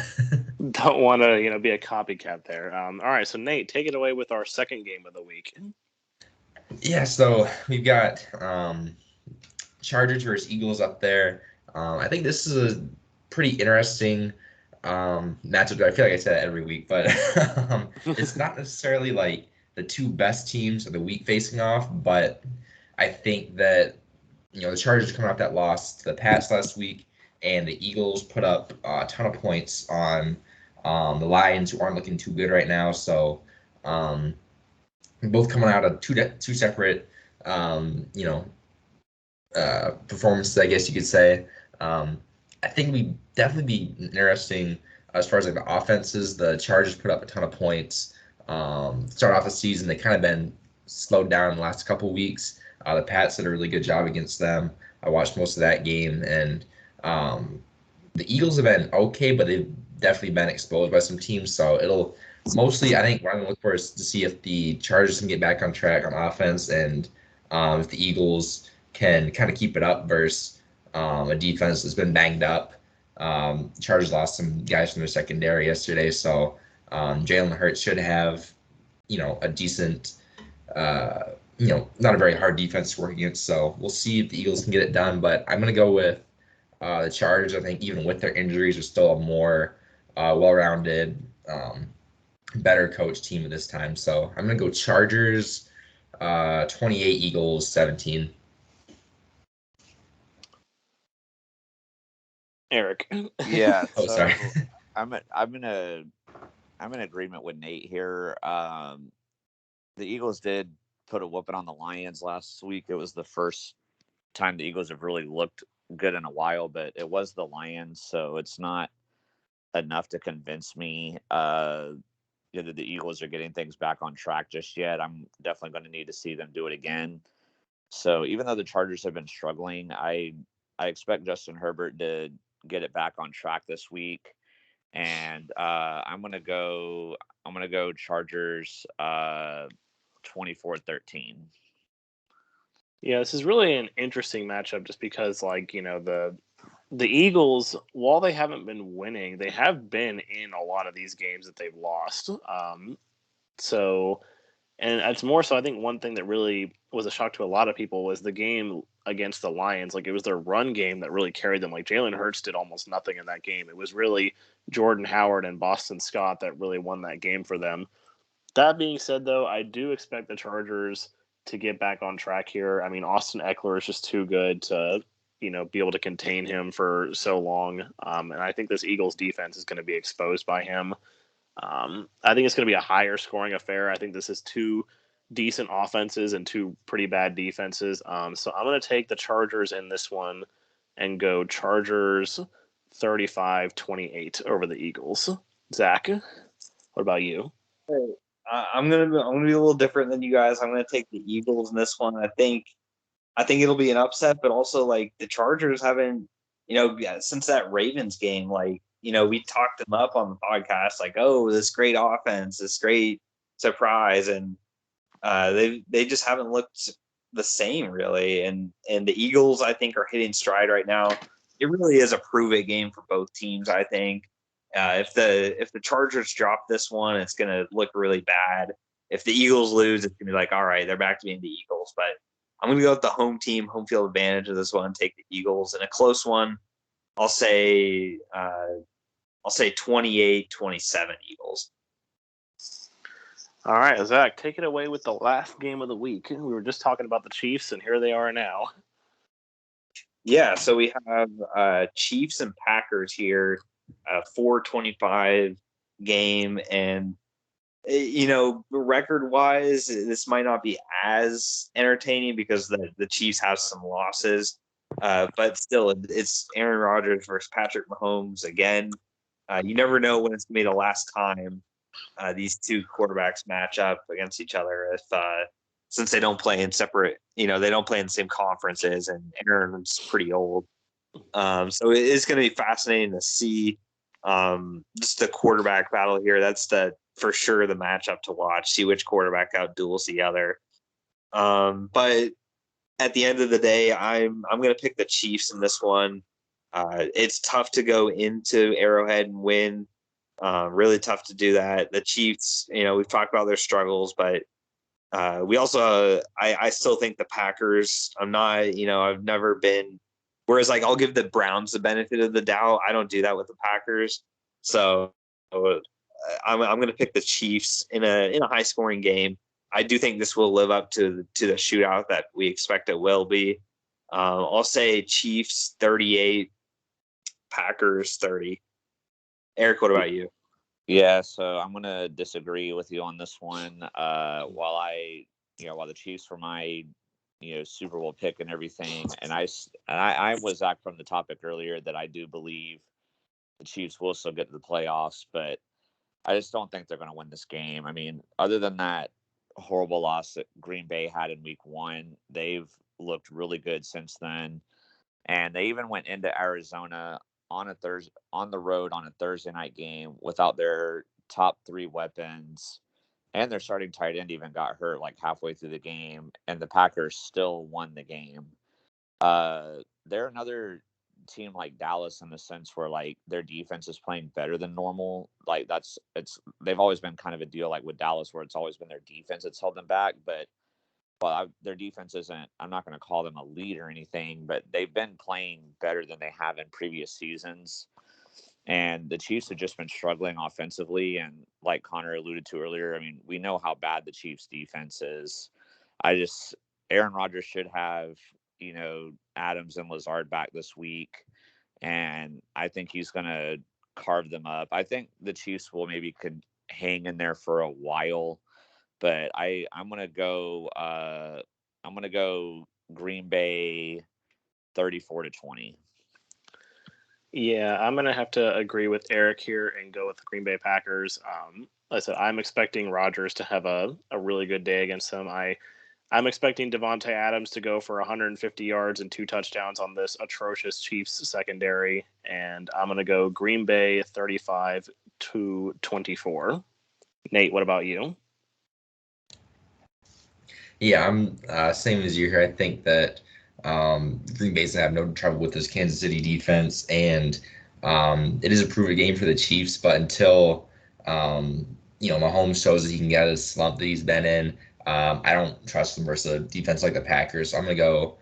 Don't want to be a copycat there. All right, so Nate, take it away with our second game of the week. Yeah, so we've got Chargers versus Eagles up there. I think this is a pretty interesting matchup. I feel like I say that every week, but it's not necessarily like the two best teams of the week facing off. But I think that the Chargers coming off that loss to the Pats last week, and the Eagles put up a ton of points on the Lions, who aren't looking too good right now. So both coming out of two separate performances, I guess you could say. I think we definitely be interesting as far as the offenses. The Chargers put up a ton of points. Start off the season, they kind of been slowed down in the last couple weeks. The Pats did a really good job against them. I watched most of that game, and the Eagles have been okay, but they've definitely been exposed by some teams. So it'll mostly, I think, what I'm going to look for is to see if the Chargers can get back on track on offense, and if the Eagles can kind of keep it up versus a defense that's been banged up. Chargers lost some guys from their secondary yesterday, so Jalen Hurts should have, a decent, not a very hard defense to work against. So we'll see if the Eagles can get it done. But I'm going to go with the Chargers. I think even with their injuries, are still a more well-rounded, better coach team at this time. So I'm going to go Chargers 28, Eagles 17. Eric. Yeah. Oh, So sorry. I'm in agreement with Nate here. The Eagles did put a whooping on the Lions last week. It was the first time the Eagles have really looked good in a while, but it was the Lions, so it's not enough to convince me that the Eagles are getting things back on track just yet. I'm definitely going to need to see them do it again. So even though the Chargers have been struggling, I expect Justin Herbert to get it back on track this week, and I'm gonna go Chargers 24-13. Yeah, this is really an interesting matchup just because, the Eagles, while they haven't been winning, they have been in a lot of these games that they've lost. And it's more so, I think one thing that really was a shock to a lot of people was the game against the Lions. Like, it was their run game that really carried them. Like, Jalen Hurts did almost nothing in that game. It was really Jordan Howard and Boston Scott that really won that game for them. That being said, though, I do expect the Chargers to get back on track here. I mean, Austin Eckler is just too good to, be able to contain him for so long. And I think this Eagles defense is going to be exposed by him. I think it's going to be a higher scoring affair. I think this is two decent offenses and two pretty bad defenses. So I'm going to take the Chargers in this one and go Chargers 35-28 over the Eagles. Zach, what about you? I'm gonna be a little different than you guys. I'm gonna take the Eagles in this one. I think it'll be an upset, but also like the Chargers haven't, since that Ravens game, we talked them up on the podcast, like, oh, this great offense, this great surprise, and they just haven't looked the same really. And the Eagles, I think, are hitting stride right now. It really is a prove it game for both teams. I think if the Chargers drop this one, it's gonna look really bad. If the Eagles lose, it's gonna be like, all right, they're back to being the Eagles. But I'm gonna go with the home team, home field advantage of this one. Take the Eagles in a close one. I'll say 28-27 Eagles. All right, Zach, take it away with the last game of the week. We were just talking about the Chiefs, and here they are now. Yeah, so we have Chiefs and Packers here, 4:25 game, and record-wise, this might not be as entertaining because the Chiefs have some losses, but still, it's Aaron Rodgers versus Patrick Mahomes again. You never know when it's going to be the last time these two quarterbacks match up against each other. If since they don't play in separate, they don't play in the same conferences, and Aaron's pretty old, so it is going to be fascinating to see just the quarterback battle here. That's for sure the matchup to watch. See which quarterback outduels the other. But at the end of the day, I'm going to pick the Chiefs in this one. It's tough to go into Arrowhead and win. Really tough to do that. The Chiefs, we've talked about their struggles, but we also, I still think the Packers, I'm not, I've never been, whereas I'll give the Browns the benefit of the doubt. I don't do that with the Packers. So I'm going to pick the Chiefs in a high scoring game. I do think this will live up to the shootout that we expect it will be. I'll say Chiefs 38, Packers 30. Eric, what about you? Yeah, so I'm gonna disagree with you on this one. While the Chiefs were my Super Bowl pick and everything, and I was Zach from the topic earlier that I do believe the Chiefs will still get to the playoffs, but I just don't think they're going to win this game. I mean, other than that horrible loss that Green Bay had in week 1. They've looked really good since then. And they even went into Arizona on the road on a Thursday night game without their top 3 weapons. And their starting tight end even got hurt like halfway through the game, and the Packers still won the game. They're another team like Dallas in the sense where like their defense is playing better than normal. Like they've always been kind of a deal like with Dallas where it's always been their defense that's held them back, but their defense isn't. I'm not going to call them a lead or anything, but they've been playing better than they have in previous seasons. And the Chiefs have just been struggling offensively. And like Connor alluded to earlier, I mean, we know how bad the Chiefs defense is. Aaron Rodgers should have, Adams and Lazard back this week. And I think he's going to carve them up. I think the Chiefs will could hang in there for a while, but I'm going to go Green Bay 34-20. Yeah, I'm going to have to agree with Eric here and go with the Green Bay Packers. Like I said, I'm expecting Rodgers to have a really good day against them. I'm expecting Devontae Adams to go for 150 yards and 2 touchdowns on this atrocious Chiefs secondary, and I'm going to go Green Bay 35-24. Nate, what about you? Yeah, I'm same as you here. I think that Green Bay's gonna have no trouble with this Kansas City defense, and it is a proven game for the Chiefs. But until Mahomes shows that he can get out of the slump that he's been in, I don't trust him versus a defense like the Packers. So I'm gonna go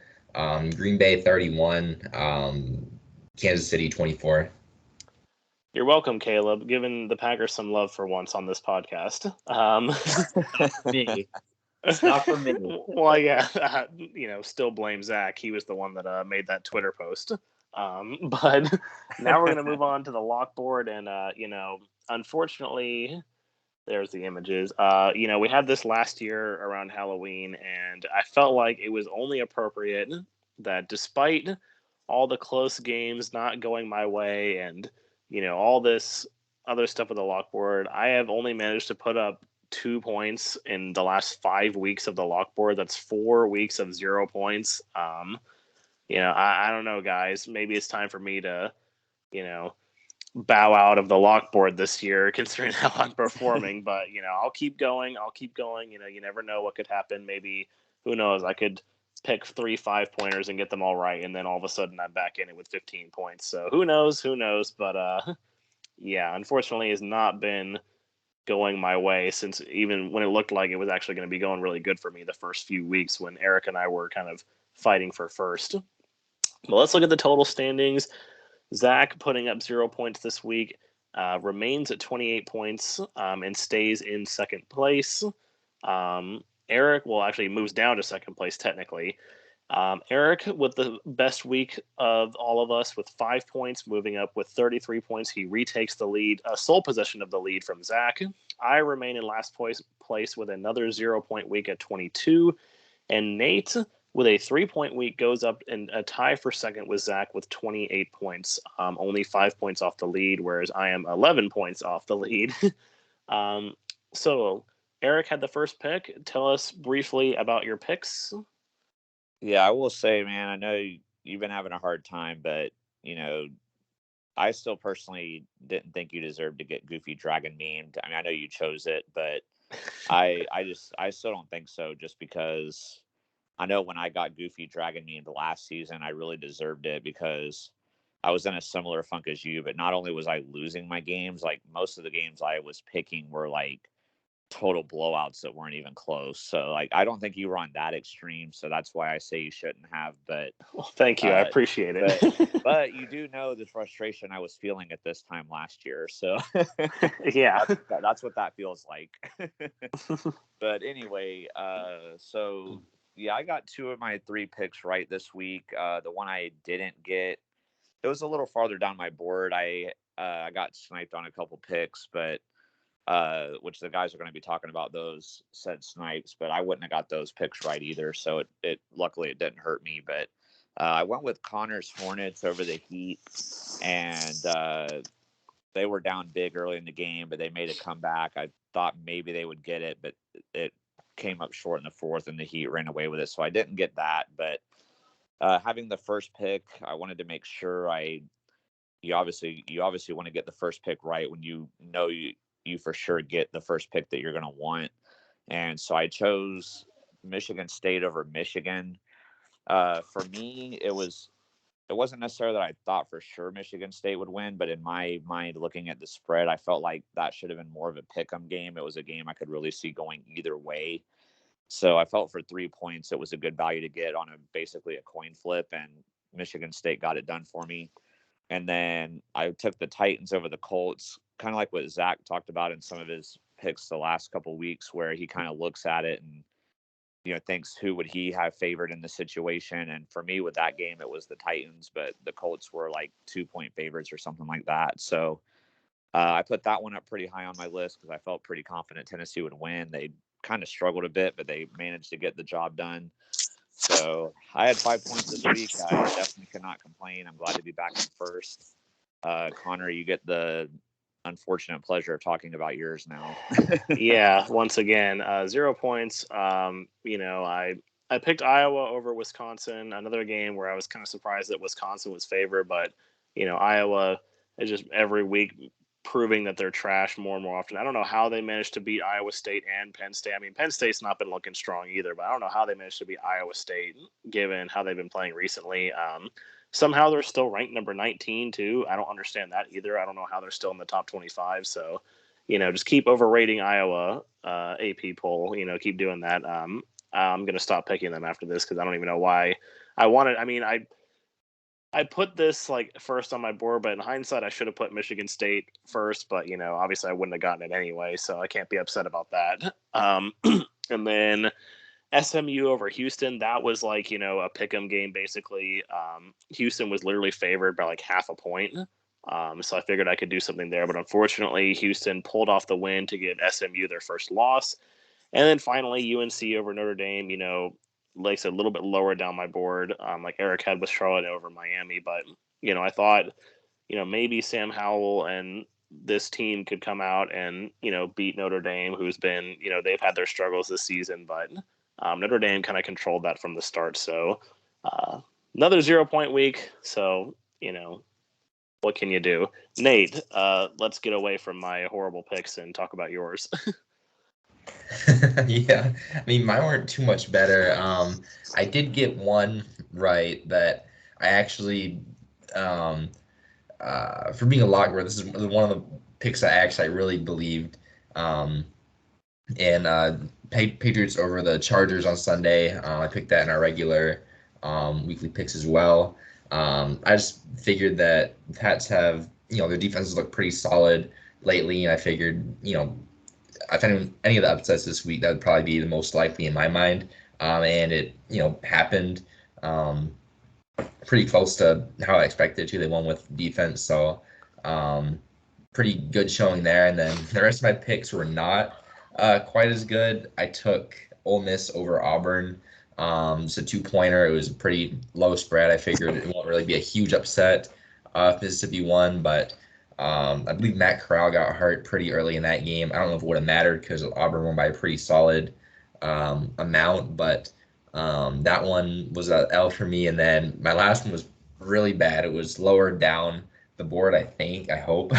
Green Bay 31, Kansas City 24. You're welcome, Caleb. Giving the Packers some love for once on this podcast. Me. It's not for me. Well, yeah, still blame Zach. He was the one that made that Twitter post. But now we're going to move on to the lockboard. And, unfortunately, there's the images. We had this last year around Halloween, and I felt like it was only appropriate that despite all the close games not going my way and, all this other stuff with the lockboard, I have only managed to put up 2 points in the last 5 weeks of the lockboard. That's 4 weeks of 0 points. I don't know, guys. Maybe it's time for me to, bow out of the lockboard this year, considering how I'm performing. But, I'll keep going. You never know what could happen. Maybe, who knows, I could pick 3 5-pointers and get them all right, and then all of a sudden I'm back in it with 15 points. So who knows? But, yeah, unfortunately, has not been going my way since even when it looked like it was actually going to be going really good for me the first few weeks when Eric and I were kind of fighting for first. Well, let's look at the total standings. Zach putting up 0 points this week, remains at 28 points and stays in second place. Eric, actually moves down to second place technically. Eric with the best week of all of us with 5 points, moving up with 33 points. He retakes the lead, sole possession of the lead from Zach. I remain in last place with another 0-point week at 22. And Nate, with a 3-point week, goes up in a tie for second with Zach with 28 points, only 5 points off the lead, whereas I am 11 points off the lead. So Eric had the first pick. Tell us briefly about your picks. Yeah, I will say, man, I know you've been having a hard time, but, I still personally didn't think you deserved to get Goofy Dragon memed. I mean, I know you chose it, but I still don't think so, just because I know when I got Goofy Dragon memed last season, I really deserved it because I was in a similar funk as you, but not only was I losing my games, like most of the games I was picking were like total blowouts that weren't even close. So like I don't think you were on that extreme, so that's why I say you shouldn't have. But thank you, I appreciate it. But you do know the frustration I was feeling at this time last year, so yeah, that's what that feels like. But anyway, so yeah, I got 2 of my 3 picks right this week. The one I didn't get, it was a little farther down my board. I got sniped on a couple picks, but which the guys are going to be talking about those said snipes, but I wouldn't have got those picks right either. So it luckily it didn't hurt me, but I went with Connor's Hornets over the Heat, and they were down big early in the game, but they made a comeback. I thought maybe they would get it, but it came up short in the fourth, and the Heat ran away with it. So I didn't get that. But having the first pick, I wanted to make sure you obviously want to get the first pick right when you know you for sure get the first pick that you're going to want. And so I chose Michigan State over Michigan. For me, it wasn't necessarily that I thought for sure Michigan State would win, but in my mind, looking at the spread, I felt like that should have been more of a pick'em game. It was a game I could really see going either way. So I felt for 3 points, it was a good value to get on basically a coin flip, and Michigan State got it done for me. And then I took the Titans over the Colts, kind of like what Zach talked about in some of his picks the last couple of weeks, where he kind of looks at it and thinks who would he have favored in the situation. And for me with that game, it was the Titans, but the Colts were like 2-point favorites or something like that. So I put that one up pretty high on my list because I felt pretty confident Tennessee would win. They kind of struggled a bit, but they managed to get the job done. So I had 5 points this week. I definitely cannot complain. I'm glad to be back in first. Connor, you get the unfortunate pleasure of talking about yours now. Yeah, once again, 0 points. I picked Iowa over Wisconsin, another game where I was kind of surprised that Wisconsin was favored, but Iowa is just every week proving that they're trash more and more often. I don't know how they managed to beat Iowa State and Penn State. I mean, Penn State's not been looking strong either, but I don't know how they managed to beat Iowa State given how they've been playing recently. Somehow they're still ranked number 19 too. I don't understand that either. I don't know how they're still in the top 25. So, just keep overrating Iowa AP poll. Keep doing that. I'm going to stop picking them after this because I don't even know why I wanted. I mean, I put this like first on my board, but in hindsight, I should have put Michigan State first. But obviously, I wouldn't have gotten it anyway, so I can't be upset about that. And then SMU over Houston, that was like a pick'em game basically. Houston was literally favored by like half a point, so I figured I could do something there. But unfortunately, Houston pulled off the win to give SMU their first loss. And then finally, UNC over Notre Dame, like I said, a little bit lower down my board. Like Eric had with Charlotte over Miami. But, I thought, maybe Sam Howell and this team could come out and, beat Notre Dame, who's been, they've had their struggles this season. But Notre Dame kind of controlled that from the start. So another 0 point week. So, what can you do? Nate, let's get away from my horrible picks and talk about yours. Yeah, I mean, mine weren't too much better. I did get one right that I actually, for being a lockboard, this is one of the picks I really believed. And Patriots over the Chargers on Sunday. I picked that in our regular weekly picks as well. I just figured that Pats have, their defenses look pretty solid lately, and I figured, if any of the upsets this week, that would probably be the most likely in my mind. And it, happened pretty close to how I expected it to. They won with defense, so pretty good showing there. And then the rest of my picks were not quite as good. I took Ole Miss over Auburn. It's a 2-pointer. It was a pretty low spread. I figured it won't really be a huge upset if Mississippi won, but I believe Matt Corral got hurt pretty early in that game. I don't know if it would have mattered because Auburn won by a pretty solid amount, but that one was an L for me. And then my last one was really bad. It was lower down the board, I think. I hope.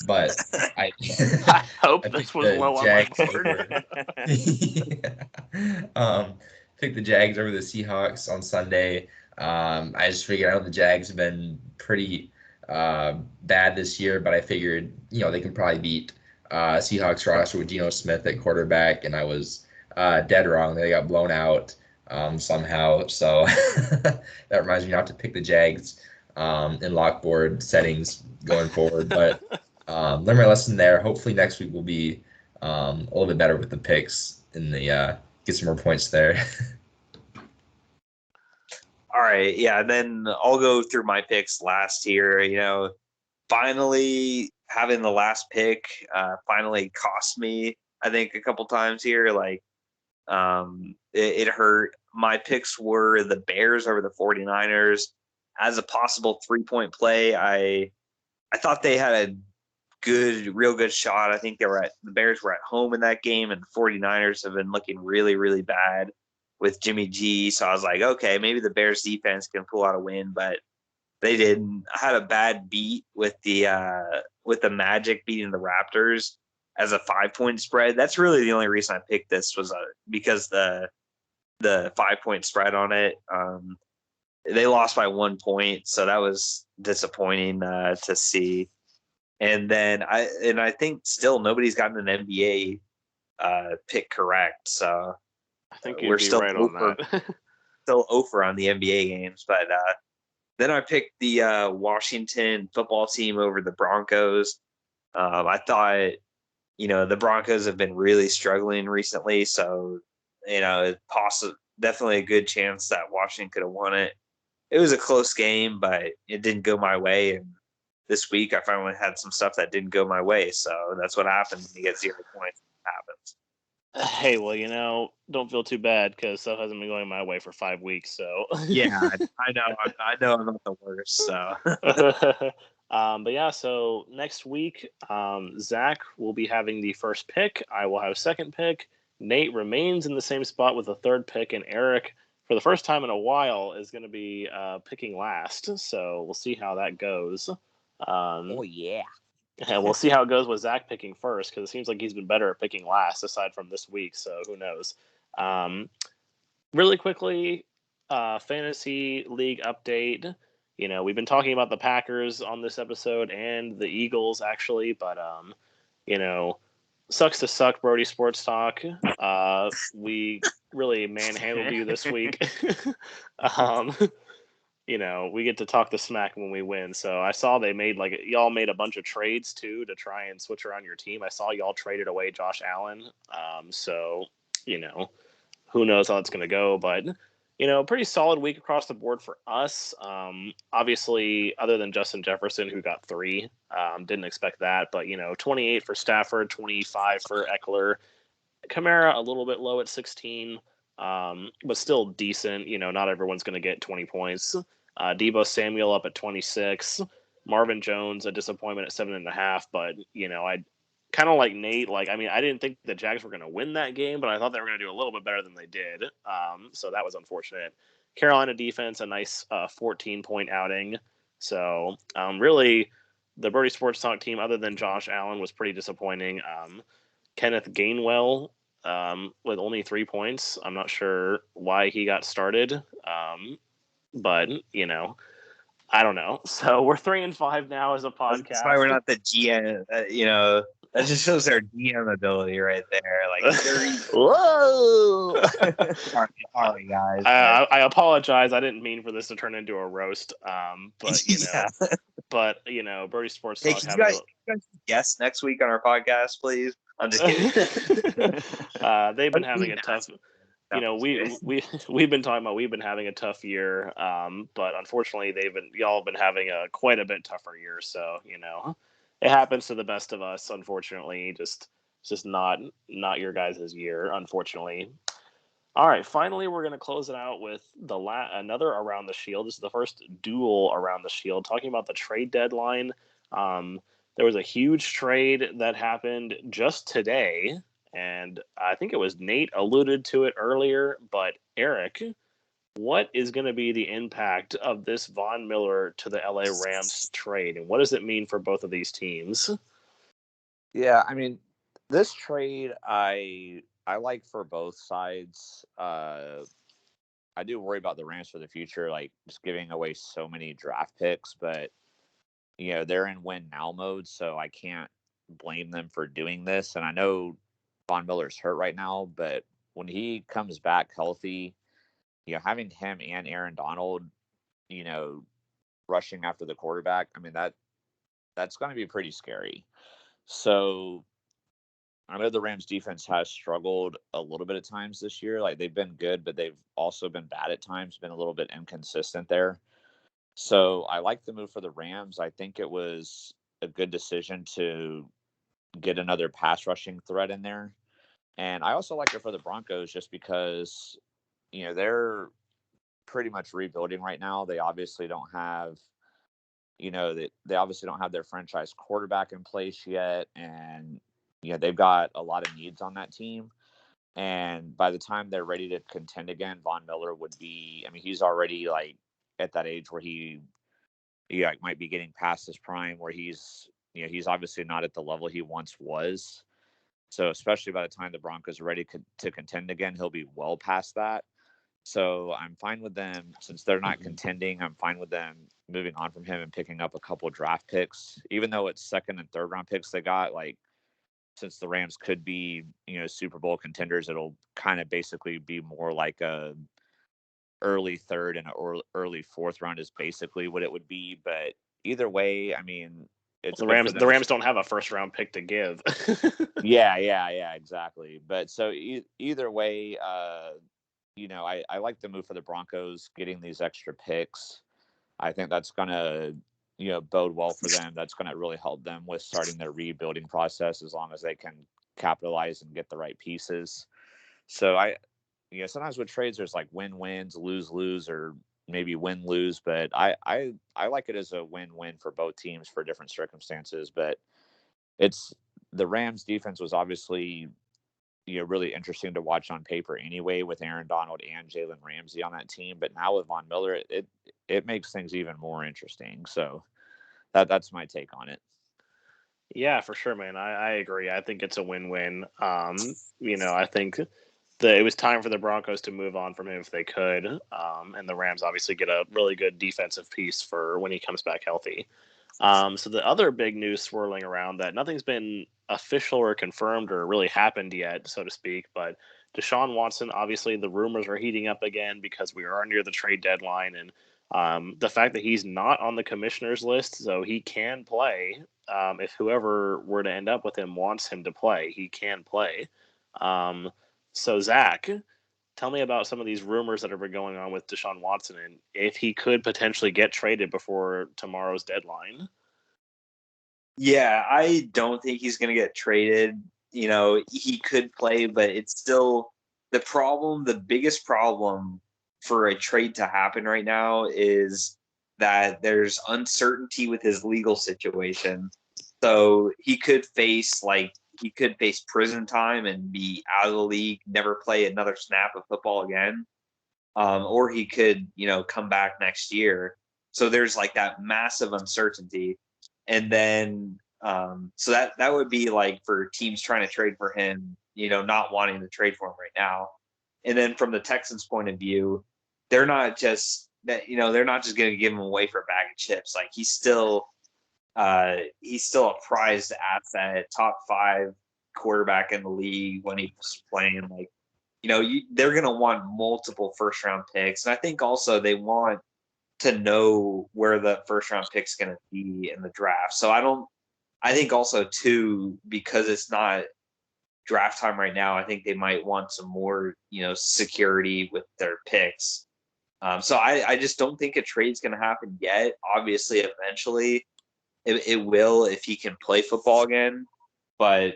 But I hope I this picked was the low on my Jags board. Picked the Jags over the Seahawks on Sunday. I just figured, I know the Jags have been pretty bad this year, but I figured, they can probably beat Seahawks roster with Geno Smith at quarterback, and I was dead wrong. They got blown out somehow. So that reminds me not to pick the Jags in lockboard settings going forward. But learn my lesson there. Hopefully next week will be a little bit better with the picks and the get some more points there. All right, yeah. Then I'll go through my picks last year. Finally having the last pick finally cost me, I think, a couple times here. Like, it hurt. My picks were the Bears over the 49ers as a possible 3-point play. I thought they had a real good shot. I think the Bears were at home in that game, and the 49ers have been looking really, really bad with Jimmy G. So I was like, okay, maybe the Bears defense can pull out a win, but they didn't. I had a bad beat with the Magic beating the Raptors as a 5-point spread. That's really the only reason I picked this was because the 5-point spread on it. They lost by 1 point, so that was disappointing to see. And then I think still nobody's gotten an NBA pick correct. So I think we're you'd be still right on that. still over on the NBA games. But then I picked the Washington football team over the Broncos. I thought, the Broncos have been really struggling recently. So, definitely a good chance that Washington could have won it. It was a close game, but it didn't go my way. And this week I finally had some stuff that didn't go my way. So that's what happens when you get 0 points. It happens. Hey, well, don't feel too bad because stuff hasn't been going my way for 5 weeks. So Yeah, I know. I know I'm not the worst. So, but yeah. So next week, Zach will be having the first pick. I will have a second pick. Nate remains in the same spot with the third pick, and Eric, for the first time in a while, is going to be picking last. So we'll see how that goes. Oh yeah. And we'll see how it goes with Zach picking first, because it seems like he's been better at picking last, aside from this week. So who knows? Really quickly, fantasy league update. We've been talking about the Packers on this episode and the Eagles actually, but sucks to suck, Brody Sports Talk. We really manhandled you this week. We get to talk the smack when we win. So I saw they made y'all made a bunch of trades too to try and switch around your team. I saw y'all traded away Josh Allen. So who knows how it's going to go, but pretty solid week across the board for us. Obviously, other than Justin Jefferson, who got 3, didn't expect that, but 28 for Stafford, 25 for Eckler, Kamara a little bit low at 16. But still decent. Not everyone's going to get 20 points. Deebo Samuel up at 26. Marvin Jones, a disappointment at 7.5. But, I kind of like Nate. I didn't think the Jags were going to win that game, but I thought they were going to do a little bit better than they did. So that was unfortunate. Carolina defense, a nice 14-point outing. So really, the Birdie Sports Talk team, other than Josh Allen, was pretty disappointing. Kenneth Gainwell with only 3 points. I'm not sure why he got started, but I don't know. So we're 3-5 now as a podcast. That's why we're not the GM. That just shows their GM ability right there. Whoa! Sorry, guys. I apologize. I didn't mean for this to turn into a roast. But yeah. Birdie Sports Hey, Talk. can you guys guest next week on our podcast, please? I'm just kidding. They've been having a tough. We've been talking about we've been having a tough year, but unfortunately y'all have been having a quite a bit tougher year. So it happens to the best of us. Unfortunately, it's just not your guys' year. Unfortunately. All right, finally we're gonna close it out with another Around the Shield. This is the first dual Around the Shield, talking about the trade deadline. There was a huge trade that happened just today. And I think it was Nate alluded to it earlier, but Eric, what is going to be the impact of this Von Miller to the LA Rams trade, and what does it mean for both of these teams? Yeah, this trade I like for both sides. I do worry about the Rams for the future, just giving away so many draft picks, but they're in win now mode, so I can't blame them for doing this. And I know Von Miller's hurt right now, but when he comes back healthy, having him and Aaron Donald, rushing after the quarterback, that's going to be pretty scary. So I know the Rams defense has struggled a little bit at times this year. They've been good, but they've also been bad at times, been a little bit inconsistent there. So I like the move for the Rams. I think it was a good decision to get another pass rushing threat in there. And I also like it for the Broncos just because, they're pretty much rebuilding right now. They obviously don't have they obviously don't have their franchise quarterback in place yet, and they've got a lot of needs on that team. And by the time they're ready to contend again, Von Miller would be. I mean, he's already like at that age where he might be getting past his prime, where he's obviously not at the level he once was. So especially by the time the Broncos are ready to contend again, he'll be well past that. So I'm fine with them, since they're not contending, I'm fine with them moving on from him and picking up a couple of draft picks, even though it's second and third round picks they got. Like, since the Rams could be, Super Bowl contenders, it'll kind of basically be more like a early third and early fourth round is basically what it would be. But either way, I mean, it's the Rams don't have a first round pick to give. Yeah, exactly. But so either way, I like the move for the Broncos getting these extra picks. I think that's going to, bode well for them. That's going to really help them with starting their rebuilding process, as long as they can capitalize and get the right pieces. So sometimes with trades, there's like win-wins, lose-lose, or maybe win-lose, but I like it as a win-win for both teams for different circumstances. But the Rams defense was obviously really interesting to watch on paper anyway, with Aaron Donald and Jalen Ramsey on that team. But now with Von Miller, it makes things even more interesting. So that's my take on it. Yeah, for sure, man. I agree. I think it's a win-win. I think it was time for the Broncos to move on from him if they could. And the Rams obviously get a really good defensive piece for when he comes back healthy. So the other big news swirling around that nothing's been official or confirmed or really happened yet, so to speak, but Deshaun Watson, obviously the rumors are heating up again because we are near the trade deadline, and the fact that he's not on the commissioner's list, so he can play. If whoever were to end up with him wants him to play, he can play. So Zach, tell me about some of these rumors that have been going on with Deshaun Watson and if he could potentially get traded before tomorrow's deadline. Yeah, I don't think he's going to get traded. He could play, but it's still the biggest problem for a trade to happen right now is that there's uncertainty with his legal situation. So he could face prison time and be out of the league, never play another snap of football again. Or he could, come back next year. So there's like that massive uncertainty. And then, so that would be like for teams trying to trade for him, not wanting to trade for him right now. And then from the Texans' point of view, they're not just going to give him away for a bag of chips. Like he's still a prized asset, top 5 quarterback in the league when he was playing. Like, they're going to want multiple first round picks. And I think also they want to know where the first round pick's going to be in the draft. So I think also too, because it's not draft time right now, I think they might want some more, security with their picks. So I just don't think a trade's going to happen yet. Obviously, eventually it will if he can play football again. But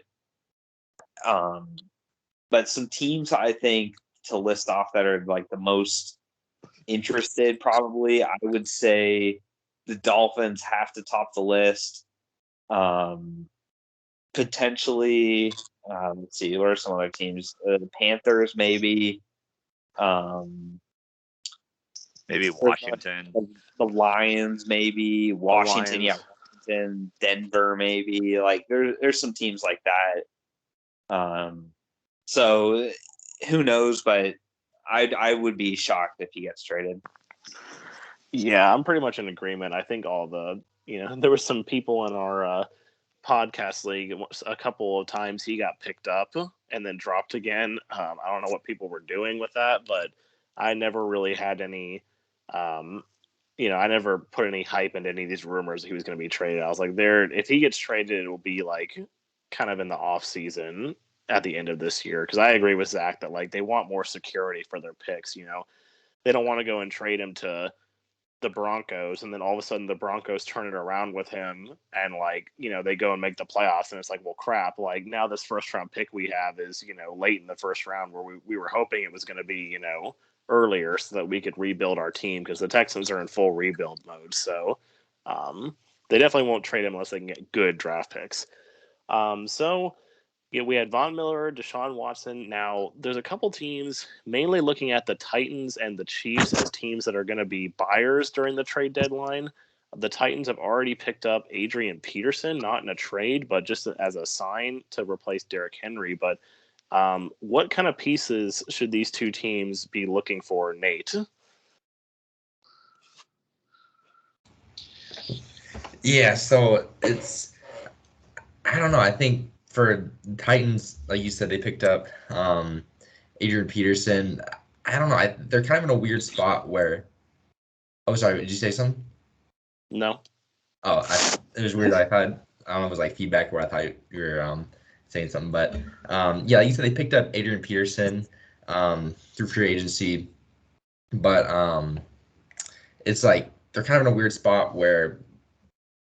some teams I think to list off that are like the most interested, probably I would say the Dolphins have to top the list. Potentially, let's see, what are some other teams? The Panthers, maybe. Maybe Washington. The Lions, maybe. Washington, yeah. Washington, Denver, maybe. Like there's some teams like that. So who knows? But I would be shocked if he gets traded. Yeah, I'm pretty much in agreement. I think there were some people in our podcast league a couple of times he got picked up and then dropped again. I don't know what people were doing with that, but I never really had any. I never put any hype into any of these rumors that he was going to be traded. I was like, if he gets traded, it will be like kind of in the off season at the end of this year. Because I agree with Zach that like they want more security for their picks. They don't want to go and trade him to the Broncos and then all of a sudden the Broncos turn it around with him and they go and make the playoffs and it's like, well, crap, like now this first round pick we have is, late in the first round where we were hoping it was going to be, earlier so that we could rebuild our team because the Texans are in full rebuild mode. So They definitely won't trade him unless they can get good draft picks. So we had Von Miller, Deshaun Watson. Now, there's a couple teams mainly looking at the Titans and the Chiefs as teams that are going to be buyers during the trade deadline. The Titans have already picked up Adrian Peterson, not in a trade, but just as a sign to replace Derrick Henry. But what kind of pieces should these two teams be looking for, Nate? Yeah, so I don't know. I think for Titans, like you said, they picked up Adrian Peterson. I don't know. They're kind of in a weird spot where. Oh, sorry. Did you say something? No. Oh, it was weird. I don't know, it was like feedback where I thought you were saying something, but yeah, like you said, they picked up Adrian Peterson through free agency, but it's like they're kind of in a weird spot where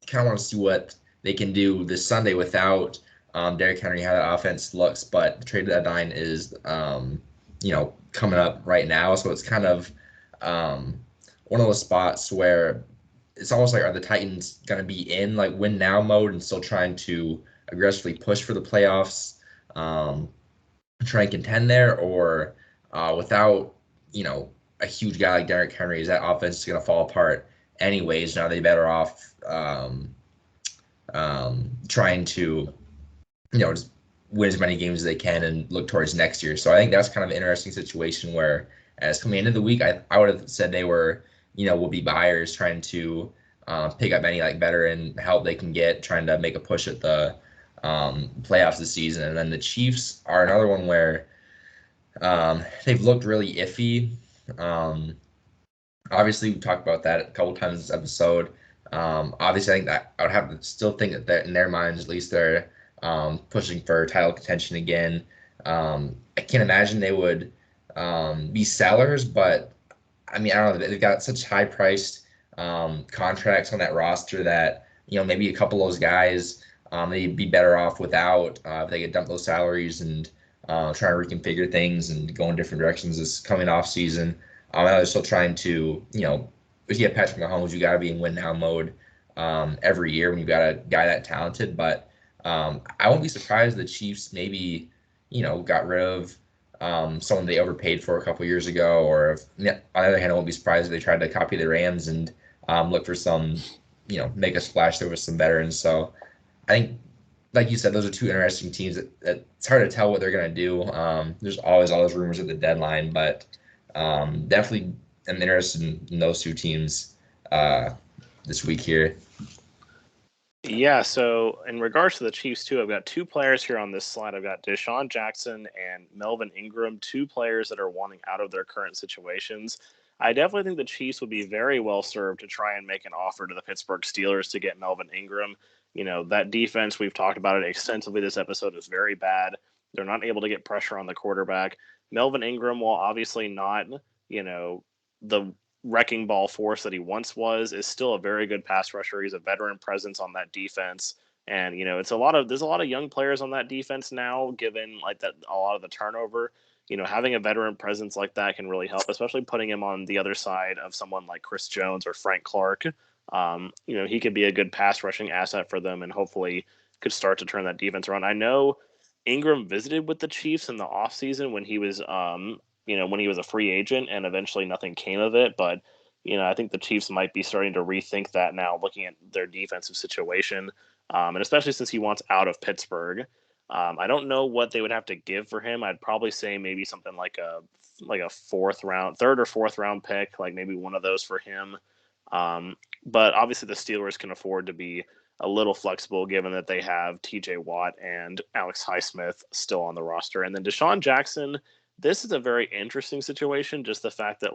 you kind of want to see what they can do this Sunday without Derrick Henry, how that offense looks, but the trade deadline is coming up right now, so it's kind of one of those spots where it's almost like, are the Titans going to be in like win now mode and still trying to aggressively push for the playoffs, try and contend there, or without a huge guy like Derrick Henry, is that offense is going to fall apart anyways? Now they better off trying to just win as many games as they can and look towards next year. So I think that's kind of an interesting situation where, as coming into the week, I would have said they were will be buyers trying to pick up any like veteran help they can get, trying to make a push at the playoffs this season. And then the Chiefs are another one where they've looked really iffy. Obviously, we talked about that a couple times this episode. Obviously, I think that I would have to still think that in their minds, at least they're pushing for title contention again. I can't imagine they would be sellers, but I mean, I don't know. They've got such high-priced contracts on that roster that maybe a couple of those guys they'd be better off without if they could dump those salaries and try to reconfigure things and go in different directions this coming off season. I know they're still trying to, if you have Patrick Mahomes, you got to be in win now mode every year when you've got a guy that talented. But I won't be surprised the Chiefs maybe, got rid of someone they overpaid for a couple years ago, or if, on the other hand, I won't be surprised if they tried to copy the Rams and look for some, make a splash there with some veterans. So I think, like you said, those are two interesting teams that it's hard to tell what they're going to do. There's always all those rumors at the deadline, but definitely am interested in those two teams this week here. Yeah, so in regards to the Chiefs, too, I've got two players here on this slide. I've got Deshaun Jackson and Melvin Ingram, two players that are wanting out of their current situations. I definitely think the Chiefs would be very well served to try and make an offer to the Pittsburgh Steelers to get Melvin Ingram. That defense, we've talked about it extensively this episode, is very bad. They're not able to get pressure on the quarterback. Melvin Ingram, while obviously not, the wrecking ball force that he once was, is still a very good pass rusher. He's a veteran presence on that defense. And, there's a lot of young players on that defense now, given like that a lot of the turnover. Having a veteran presence like that can really help, especially putting him on the other side of someone like Chris Jones or Frank Clark. He could be a good pass rushing asset for them and hopefully could start to turn that defense around. I know Ingram visited with the Chiefs in the offseason when he was when he was a free agent, and eventually nothing came of it. But, I think the Chiefs might be starting to rethink that now, looking at their defensive situation, and especially since he wants out of Pittsburgh. I don't know what they would have to give for him. I'd probably say maybe something like a third or fourth round pick, like maybe one of those for him. But obviously the Steelers can afford to be a little flexible given that they have TJ Watt and Alex Highsmith still on the roster. And then Deshaun Jackson, this is a very interesting situation. Just the fact that,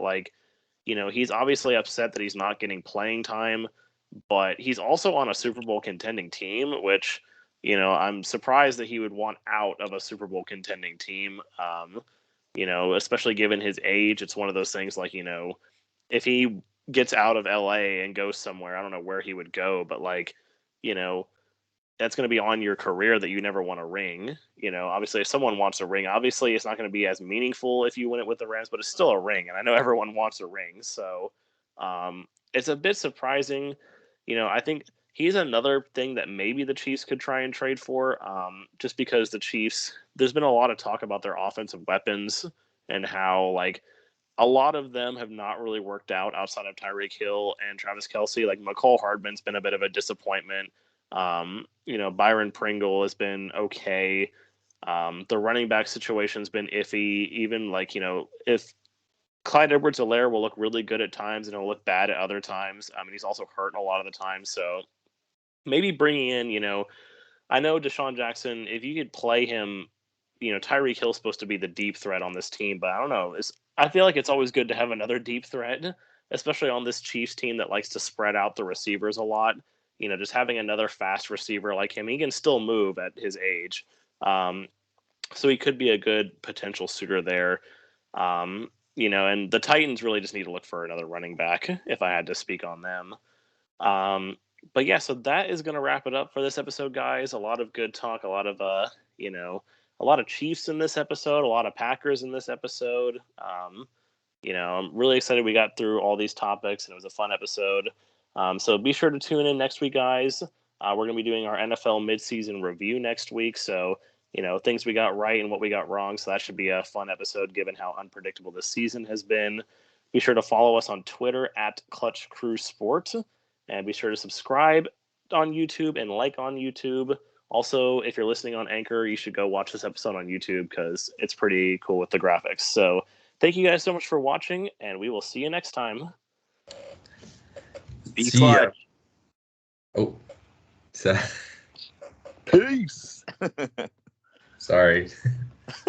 he's obviously upset that he's not getting playing time, but he's also on a Super Bowl contending team, which, I'm surprised that he would want out of a Super Bowl contending team. Especially given his age, it's one of those things like, if he gets out of LA and goes somewhere, I don't know where he would go, but that's going to be on your career that you never want a ring. Obviously, if someone wants a ring, obviously it's not going to be as meaningful if you win it with the Rams, but it's still a ring, and I know everyone wants a ring. So it's a bit surprising. I think he's another thing that maybe the Chiefs could try and trade for, just because the Chiefs, there's been a lot of talk about their offensive weapons and how, like, a lot of them have not really worked out outside of Tyreek Hill and Travis Kelce. Like, McCole Hardman's been a bit of a disappointment. Byron Pringle has been okay. The running back situation's been iffy. Even, like, if Clyde Edwards-Helaire will look really good at times and he'll look bad at other times. I mean, he's also hurt a lot of the time. So maybe bringing in, I know Deshaun Jackson, if you could play him, Tyreek Hill's supposed to be the deep threat on this team, but I don't know. I feel like it's always good to have another deep threat, especially on this Chiefs team that likes to spread out the receivers a lot. Just having another fast receiver like him, he can still move at his age. So he could be a good potential suitor there. And the Titans really just need to look for another running back if I had to speak on them. But yeah, so that is going to wrap it up for this episode, guys. A lot of good talk, a lot of, a lot of Chiefs in this episode, a lot of Packers in this episode. I'm really excited we got through all these topics, and it was a fun episode. So be sure to tune in next week, guys. We're going to be doing our NFL midseason review next week. So, things we got right and what we got wrong. So that should be a fun episode given how unpredictable this season has been. Be sure to follow us on Twitter at clutchcrewsports. And be sure to subscribe on YouTube and like on YouTube. Also, if you're listening on Anchor, you should go watch this episode on YouTube because it's pretty cool with the graphics. So thank you guys so much for watching, and we will see you next time. Be See ya. clutch. Oh, so, Peace. sorry.